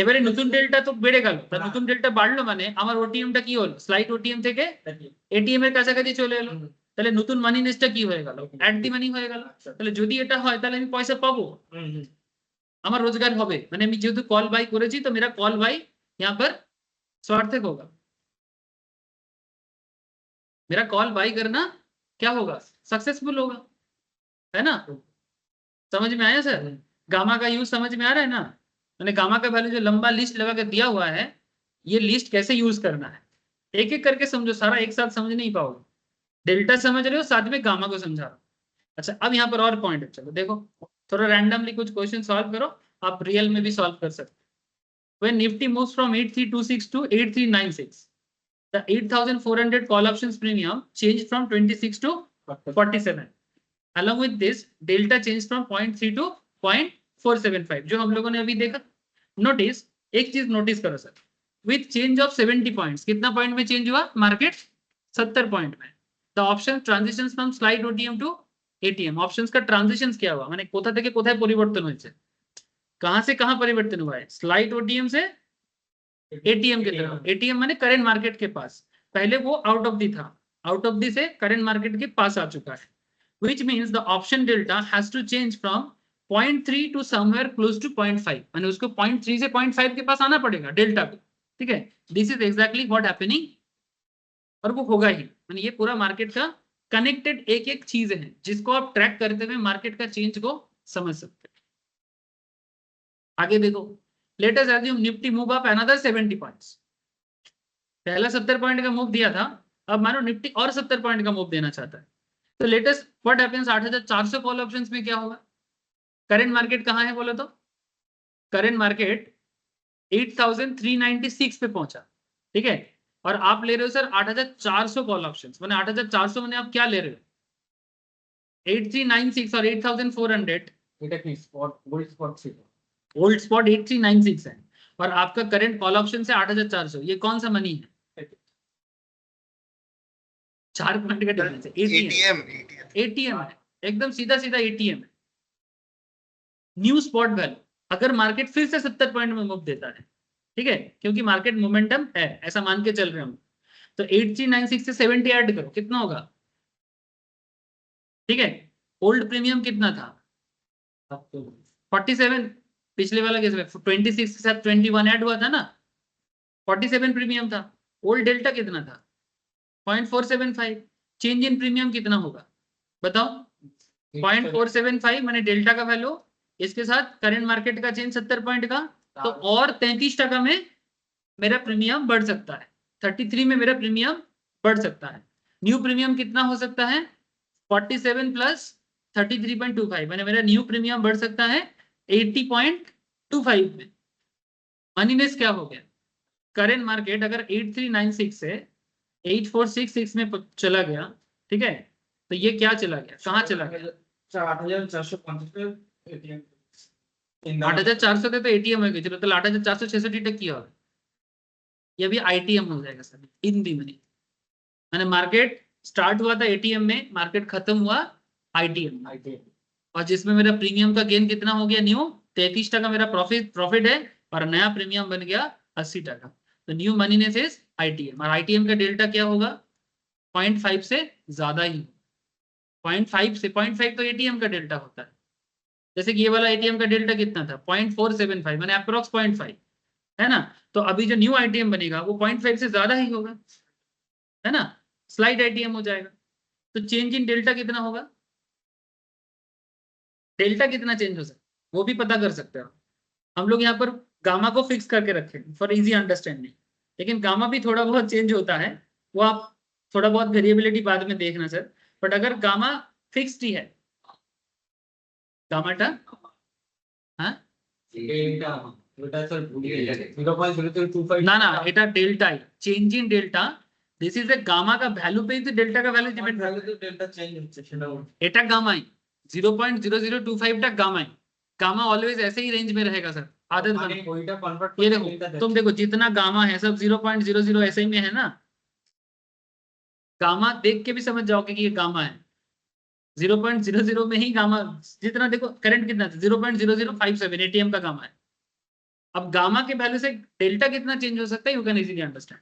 এবারে নতুন ডেল্টা তো বেড়ে গেল, তা নতুন ডেল্টা বাড়লো মানে আমার ওটিএমটা কি হলো, স্লাইড ওটিএম থেকে এটিএম এর কাছাকাছি চলে এলো, তাহলে নতুন মানি নেসটা কি হয়ে গেল, অ্যাট দি মানি হয়ে গেল। তাহলে যদি এটা হয় তাহলে আমি পয়সা পাবো, আমার रोजगार হবে, মানে আমি যেহেতু কল বাই করেছি তো मेरा कॉल बाय यहाँ पर सार्थक होगा, मेरा कॉल बाय करना क्या होगा, सक्सेसफुल होगा, है ना। समझ में आया सर, गामा का यूज समझ में आ रहा है ना, मैंने गामा का वैल्यू जो लंबा लिस्ट लगा के दिया हुआ है, ये लिस्ट कैसे यूज करना है एक एक करके समझो, सारा एक साथ समझ नहीं पाओगे, डेल्टा समझ रहे हो साथ में गामा को समझा रहा हूं। अच्छा अब यहाँ पर और पॉइंट है, चलो देखो थोड़ा रैंडमली कुछ क्वेश्चन सॉल्व करो, आप रियल में भी सॉल्व कर सकते हो। When Nifty moves from 8326 to 8396, the 8,400 call options premium changed from 26 to 47. Along with this, delta changed from 0.3 to 0.475, जो हम लोगों ने अभी देखा। नोटिस एक चीज नोटिस करो sir, with change of 70 points, कितना पॉइंट में चेंज हुआ मार्केट, 70 पॉइंट में। The option transition from slide OTM to ATM, options का ट्रांजिशन क्या हुआ, माने कोथा থেকে কোথায় পরিবর্তন হয়েছে, कहां से कहां परिवर्तन हुआ है, स्लाइड ओटीएम से एटीएम की तरफ। एटीएम माने करंट मार्केट के पास, पहले वो आउट ऑफ दी था, आउट ऑफ दी से करंट मार्केट के पास आ चुका है, which means the option delta has to change from 0.3 to somewhere close to 0.5, माने उसको 0.3 से 0.5 के पास आना पड़ेगा डेल्टा को, ठीक है। This is exactly what happening, और वो होगा ही, माने ये पूरा मार्केट का कनेक्टेड एक एक चीज है जिसको आप ट्रैक करते हुए मार्केट का चेंज को समझ सकते हैं। आगे देखो, let us assume Nifty move up another 70 points, पहला 70 पॉइंट का मूव दिया था, अब मानो निफ्टी और 70 पॉइंट का मूव देना चाहता है, तो let us what happens, 8400 call options में क्या होगा, करंट मार्केट कहां है बोलो तो, करंट मार्केट 8396 पे पहुंचा, ठीक है, और आप ले रहे हो सर 8400 कॉल ऑप्शंस, माने 8400 माने आप क्या ले रहे हो, 8396 और 8400, এটা কি স্পট গোল্ড স্পট ছিল, ओल्ड स्पॉट 8396 है, और आपका करंट कॉल ऑप्शन से 8400, ये कौन सा मनी है, 4 पॉइंट का डिफरेंस है, एटीएम, एटीएम है, एकदम सीधा सीधा एटीएम है, न्यू स्पॉट वैल्यू। अगर मार्केट फिर से 70 पॉइंट में मूव देता है, ठीक है, क्योंकि मार्केट मोमेंटम है ऐसा मान के चल रहे हम, तो 8396 से 70 ऐड करो, कितना होगा, ठीक है। ओल्ड प्रीमियम कितना था 47, पिछले वाला केस में 26 के साथ 21 ऐड हुआ था ना, 47 प्रीमियम था, ओल्ड डेल्टा कितना था 0.475, चेंज इन प्रीमियम कितना होगा बताओ, 0.475 माने डेल्टा का वैल्यू, इसके साथ करंट मार्केट का चेंज 70 पॉइंट का, तो और 33% में मेरा प्रीमियम बढ़ सकता है, 33 में मेरा प्रीमियम बढ़ सकता है। न्यू प्रीमियम कितना हो सकता है 47 प्लस 33.25, माने मेरा न्यू प्रीमियम बढ़ सकता है 80.25 में। मनीनेस क्या हो गया, करंट मार्केट अगर 8396 से 8466 में चला गया, ठीक है, तो ये क्या चला गया, कहाँ चला गया, 8400 थे तो एटीएम हो गया, चलो तो 8466 तक किया होगा, ये भी आईटीएम हो जाएगा सर, इन दी मनी, मैंने मार्केट स्टार्ट हुआ था एटीएम में, मार्केट खत्म हुआ आईटीएम, और जिसमें मेरा प्रीमियम का गेन कितना हो गया, न्यू 33% मेरा प्रॉफिट है, और नया प्रीमियम बन गया 80%, तो न्यू मनीनेस इज आईटीएम, और आईटीएम का डेल्टा क्या होगा 0.5 से ज्यादा ही, 0.5 से 0.5 तो एटीएम का डेल्टा होता है, जैसे कि ये वाला एटीएम का डेल्टा कितना था 0.475, मैंने अप्रोक्स 0.5 है ना, तो अभी जो न्यू आईटीएम बनेगा वो 0.5 से ज्यादा ही होगा, है ना, स्लाइड आईटीएम हो जाएगा, तो चेंज इन डेल्टा कितना होगा, डेल्टा कितना चेंज हो सकता है वो भी पता कर सकते हो, हम लोग यहाँ पर गामा को फिक्स करके रखे फॉर इजी अंडरस्टैंडिंग, लेकिन गामा भी थोड़ा बहुत चेंज होता है, वो आप थोड़ा बहुत वेरिएबिलिटी बाद में देखना सर, बट अगर गामा फिक्स्ड ही है, गामाटा हाँ ना ना এটা ডেল্টাই, change in delta, this is a gamma का वैल्यू पे ही तो डेल्टा का वैल्यू डिपेंड, তাহলে তো ডেল্টা চেঞ্জ হচ্ছে সেটা এটা গামাই 0.0025 টা गामा, गामा ऑलवेज ऐसे ही रेंज में रहेगा सर, आदत बन, ওইটা কনভার্ট ये देखो तुम देखो जितना गामा है सब 0.00 ऐसे ही में है ना, गामा देख के भी समझ जाओगे कि ये गामा है। 0.00 में ही गामा, जितना देखो करंट कितना था 0.0057 एटीएम का गामा है। अब गामा के वैल्यू से डेल्टा कितना चेंज हो सकता है, you can easily understand.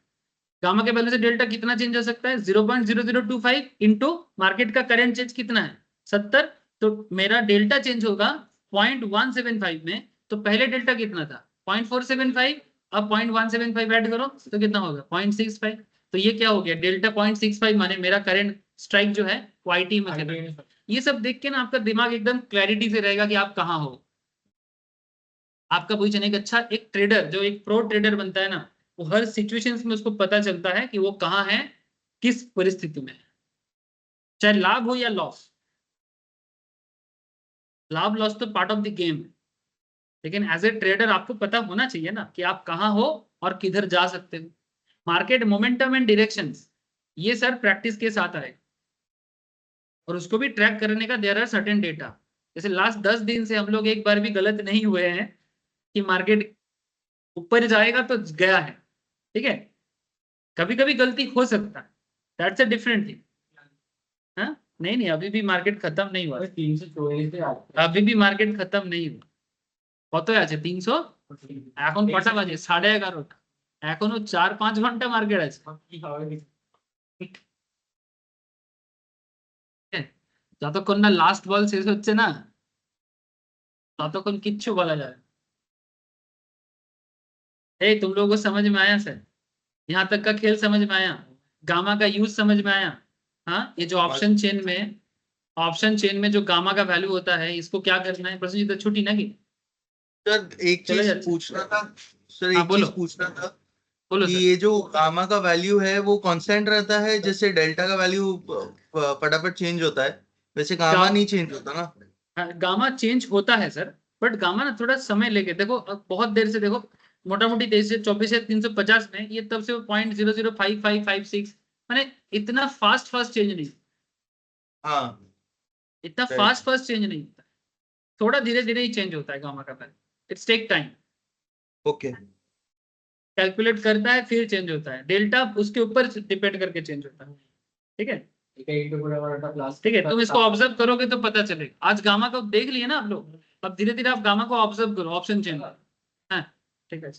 Gamma के वैल्यू से डेल्टा कितना चेंज हो सकता है 0.0025 इंटू मार्केट का करंट चेंज कितना है 70, तो मेरा डेल्टा चेंज होगा 0.175 में। तो पहले डेल्टा कितना था 0.475, अब 0.175 ऐड करो तो कितना होगा 0.65। तो ये क्या हो गया डेल्टा 0.65, माने मेरा करंट स्ट्राइक जो है वो आईटी में चला गया। ये सब देख के ना आपका दिमाग एकदम क्लैरिटी से रहेगा कि आप कहाँ हो। आपका पोजीशन एक अच्छा, एक ट्रेडर जो एक प्रो ट्रेडर बनता है ना, वो हर सिचुएशंस में उसको पता चलता है कि वो कहाँ है, किस परिस्थिति में है, चाहे लाभ हो या लॉस। लाभ लॉस तो पार्ट ऑफ द गेम है, लेकिन एज ए ट्रेडर आपको पता होना चाहिए ना कि आप कहाँ हो और किधर जा सकते हो। मार्केट मोमेंटम एंड डायरेक्शंस, ये सर प्रैक्टिस के साथ आए, और उसको भी ट्रैक करने का देयर आर सर्टेन डेटा। जैसे लास्ट 10 दिन से हम लोग एक बार भी गलत नहीं हुए हैं कि मार्केट ऊपर जाएगा तो गया है, ठीक है। कभी कभी गलती हो सकता है, दैट्स अ डिफरेंट थिंग। हाँ नहीं नहीं, अभी भी मार्केट खत्म नहीं हुआ, 344 अभी भी मार्केट खत्म नहीं हुआ। কত আছে 300, এখন কটা বাজে 11:30, এখনো 4-5 ঘন্টা মার্কেট আছে। যতক্ষণ না লাস্ট বল শেষ হচ্ছে না ততক্ষণ কিচ্ছু বলা যাবে। ए तुम लोगों को समझ में आया सर, यहाँ तक का खेल समझ में आया, गामा का यूज समझ में आया। हाँ ये जो ऑप्शन चेन में जो गामा का वैल्यू होता है, इसको क्या करना है, प्रश्न तो छुट्टी ना की। सर एक चले चीज जाते। पूछना था, सर हाँ, एक बोलो। चीज पूछना था बोलो कि सर। ये जो गामा का वैल्यू है वो कांस्टेंट रहता है, जैसे डेल्टा का वैल्यू फटाफट चेंज होता है, वैसे गामा गा- नहीं चेंज होता ना? हाँ, गामा चेंज होता है सर, बट गामा ना थोड़ा समय लेके देखो, अब बहुत देर से देखो, मोटा मोटी 23 से 350 में ये तब से 0.005556, माने इतना फास्ट चेंज नहीं, हाँ इतना राइट, फास्ट चेंज नहीं होता, थोड़ा धीरे धीरे ही चेंज होता है गामा का value. It's take time, okay calculate करता है फिर चेंज होता है, डेल्टा उसके ऊपर डिपेंड करके चेंज होता है, ठीक है। ठीक है, तुम इसको ऑब्जर्व करोगे तो पता चलेगा। आज गामा को देख लिए ना आप लोग, अब धीरे धीरे आप गामा को ऑब्जर्व करो, ऑप्शन चेंज है, ठीक है।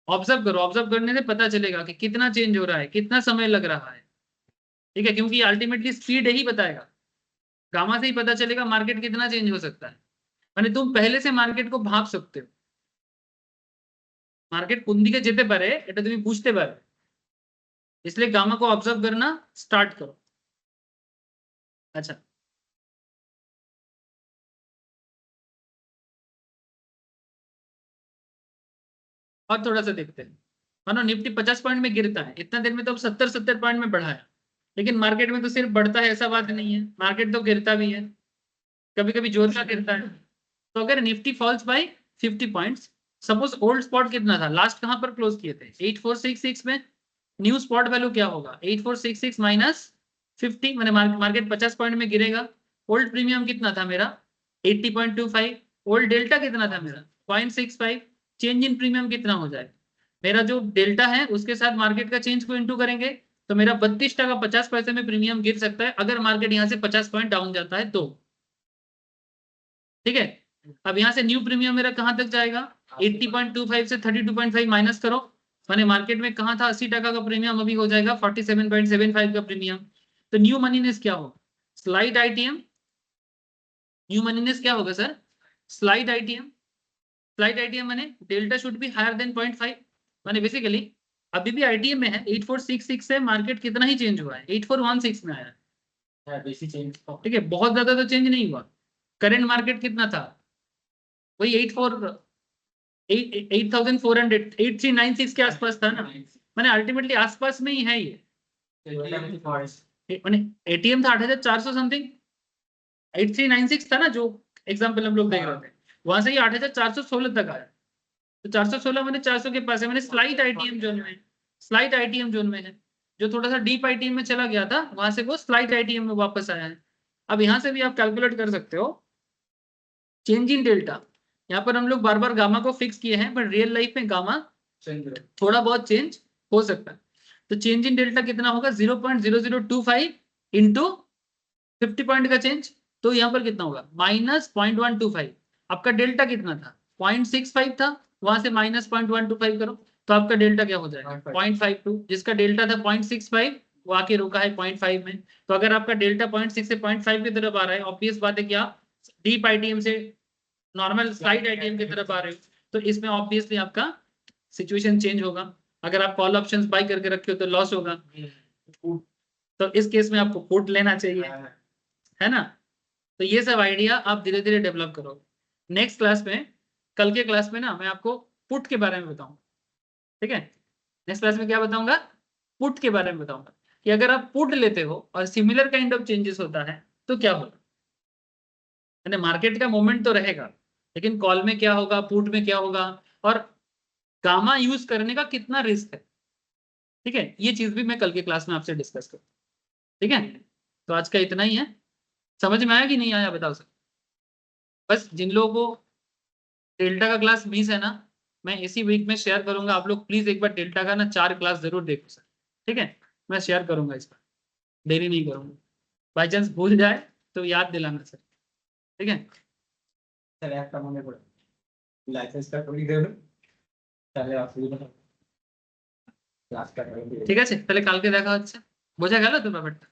ऑब्जर्व करो, ऑब्जर्व करने से पता चलेगा कि कितना चेंज हो रहा है, कितना समय लग रहा है, ठीक है, क्योंकि अल्टीमेटली स्पीड ही बताएगा, गामा से ही पता चलेगा मार्केट कितना चेंज हो सकता है। माने तुम पहले से मार्केट को भाप सकते हो, मार्केट কোন দিকে যেতে পারে এটা তুমি বুঝতে পারবে, इसलिए गामा को ऑब्जर्व करना स्टार्ट करो। अच्छा और थोड़ा सा देखते हैं, मानो निफ्टी 50 पॉइंट में गिरता है, इतना देर में तो अब 70 पॉइंट में बढ़ा है, लेकिन मार्केट में तो सिर्फ बढ़ता है ऐसा बात नहीं है, मार्केट तो गिरता भी है, कभी कभी जोर का गिरता है। तो अगर Nifty falls by 50 points, suppose old spot कितना था, लास्ट कहां पर क्लोज किए थे 8466 में, न्यू स्पॉट वैल्यू क्या होगा 8466 माइनस 50, मैंने मार्केट 50 पॉइंट में गिरेगा। ओल्ड प्रीमियम कितना था मेरा 80.25, ओल्ड डेल्टा कितना था मेरा 0.65, चेंज इन प्रीमियम कितना हो जाएगा, मेरा जो डेल्टा है उसके साथ मार्केट का चेंज को इंटू करेंगे तो मेरा 32 50 पैसे में प्रीमियम गिर सकता है, अगर मार्केट यहाँ से 50 पॉइंट डाउन जाता है तो, ठीक है। अब यहाँ से न्यू प्रीमियम मेरा कहां तक जाएगा 80.25 से 32.5 माइनस करो, माने मार्केट में कहां था 80% का प्रीमियम, अभी हो जाएगा 47.75 का प्रीमियम। तो न्यू मनीनेस क्या होगा स्लाइड आईटीएम, न्यू मनीनेस क्या होगा sir slight ITM, slight ITM माने delta should be higher than 0.5, माने बेसिकली अभी भी आईटीएम में है 8466 से मार्केट कितना ही चेंज हुआ है 8416 में आया है, ठीक है, बहुत ज्यादा तो चेंज नहीं हुआ। करंट मार्केट कितना था वही 8400 8396 के आसपास था ना, माने अल्टीमेटली आसपास में ही है ये, माने एटीएम था 8400 समथिंग, 8396 था ना जो एग्जांपल हम लोग देख रहे थे, वहां से ये 8416 तक आया, तो 416 मैंने 400 के पास है, मैंने स्लाइट आईटीएम जोन में, स्लाइट आईटीएम जोन में है, जो थोड़ा सा डीप आईटीएम में चला गया था वहां से वो स्लाइट आईटीएम में वापस आया है। अब यहाँ से भी आप कैलकुलेट कर सकते हो चेंज इन डेल्टा, यहाँ पर हम लोग बार बार गामा को फिक्स किए हैं, बट रियल लाइफ में गामा थोड़ा बहुत चेंज हो सकता है। तो चेंज इन डेल्टा कितना होगा 0.0025 इंटू 50 पॉइंट का चेंज, तो यहाँ पर कितना होगा -0.125। आपका डेल्टा कितना था 0.65 था, वहां से -0.125 करो तो आपका डेल्टा क्या हो जाएगा 0.52। जिसका डेल्टा था 0.65 वो आके रुका है 0.5 में। तो अगर आपका डेल्टा 0.6 से 0.5 की तरफ आ रहा है, ऑब्वियस बात है कि आप डीप आईटीएम से नॉर्मल स्लाइड आईटीएम की तरफ आ रहे हो, तो इसमें ऑब्वियसली आपका सिचुएशन चेंज होगा। अगर आप कॉल ऑप्शंस बाय करके रखे हो तो लॉस होगा, तो इस केस में आपको पुट लेना चाहिए, है ना। तो ये सब आइडिया आप धीरे धीरे डेवलप करो। नेक्स्ट क्लास में, कल के क्लास में ना मैं आपको पुट के बारे में बताऊंगा, ठीक है। नेक्स्ट क्लास में क्या बताऊंगा, पुट के बारे में बताऊंगा कि अगर आप पुट लेते हो और सिमिलर काइंड ऑफ चेंजेस होता है तो क्या होगा। यानी मार्केट का मोमेंट तो रहेगा, लेकिन कॉल में क्या होगा, पुट में क्या होगा, और गामा यूज करने का कितना रिस्क है, ठीक है। ये चीज भी मैं कल के क्लास में आपसे डिस्कस करूँ, ठीक है। तो आज का इतना ही है। समझ में आया कि नहीं आया बताओ सर। बस जिन लोगों को डेल्टा का क्लास मिस है ना, मैं इसी वीक में शेयर करूंगा। आप लोग प्लीज एक बार डेल्टा का ना 4 क्लास जरूर देखो सर, ठीक है। मैं शेयर करूंगा इस पर, देरी नहीं करूंगा। बाई चांस भूल जाए तो याद दिलाना सर, ठीक है। স্যার একটা মনে করে লাইসেন্সটা করে দেবেন, তাহলে অসুবিধা হবে না। ক্লাসটা করে দিবেন। ঠিক আছে, তাহলে কালকে দেখা হচ্ছে। বোঝা গেল তো ব্যাপারটা।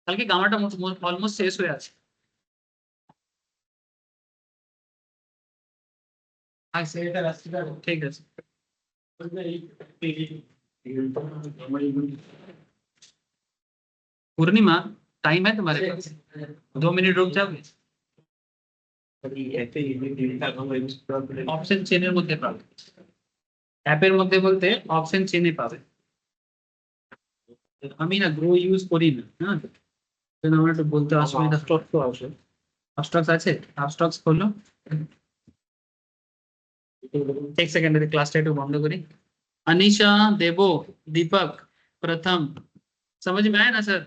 কালকে গামাটা অলমোস্ট শেষ হয়ে আছে। আর সেটা রাস্তাটা ঠিক আছে। पूर्णिमा टाइम है तुम्हारे पास, 2 मिनट रुक जाओगे। অপশন চেনের মধ্যে পাবে, অ্যাপের মধ্যে বলতে অপশন চেনে পাবে। আমি না গ্রো ইউজ করি না, হ্যাঁ সেজন্য আমার একটু বলতে অসুবিধা। স্টক তো আসে, স্টকস আছে, আপ স্টকস করলো। एक सेकंड क्लास टेट बंद करी। अनीशा, देवो, दीपक, प्रथम, समझ में आया ना सर।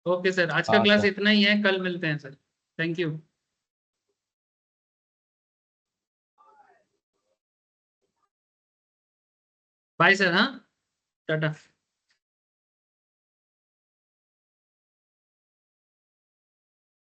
ओके सर, आज का क्लास इतना ही है, कल मिलते हैं sir. Thank you. Bye sir. हाँ, टाटा।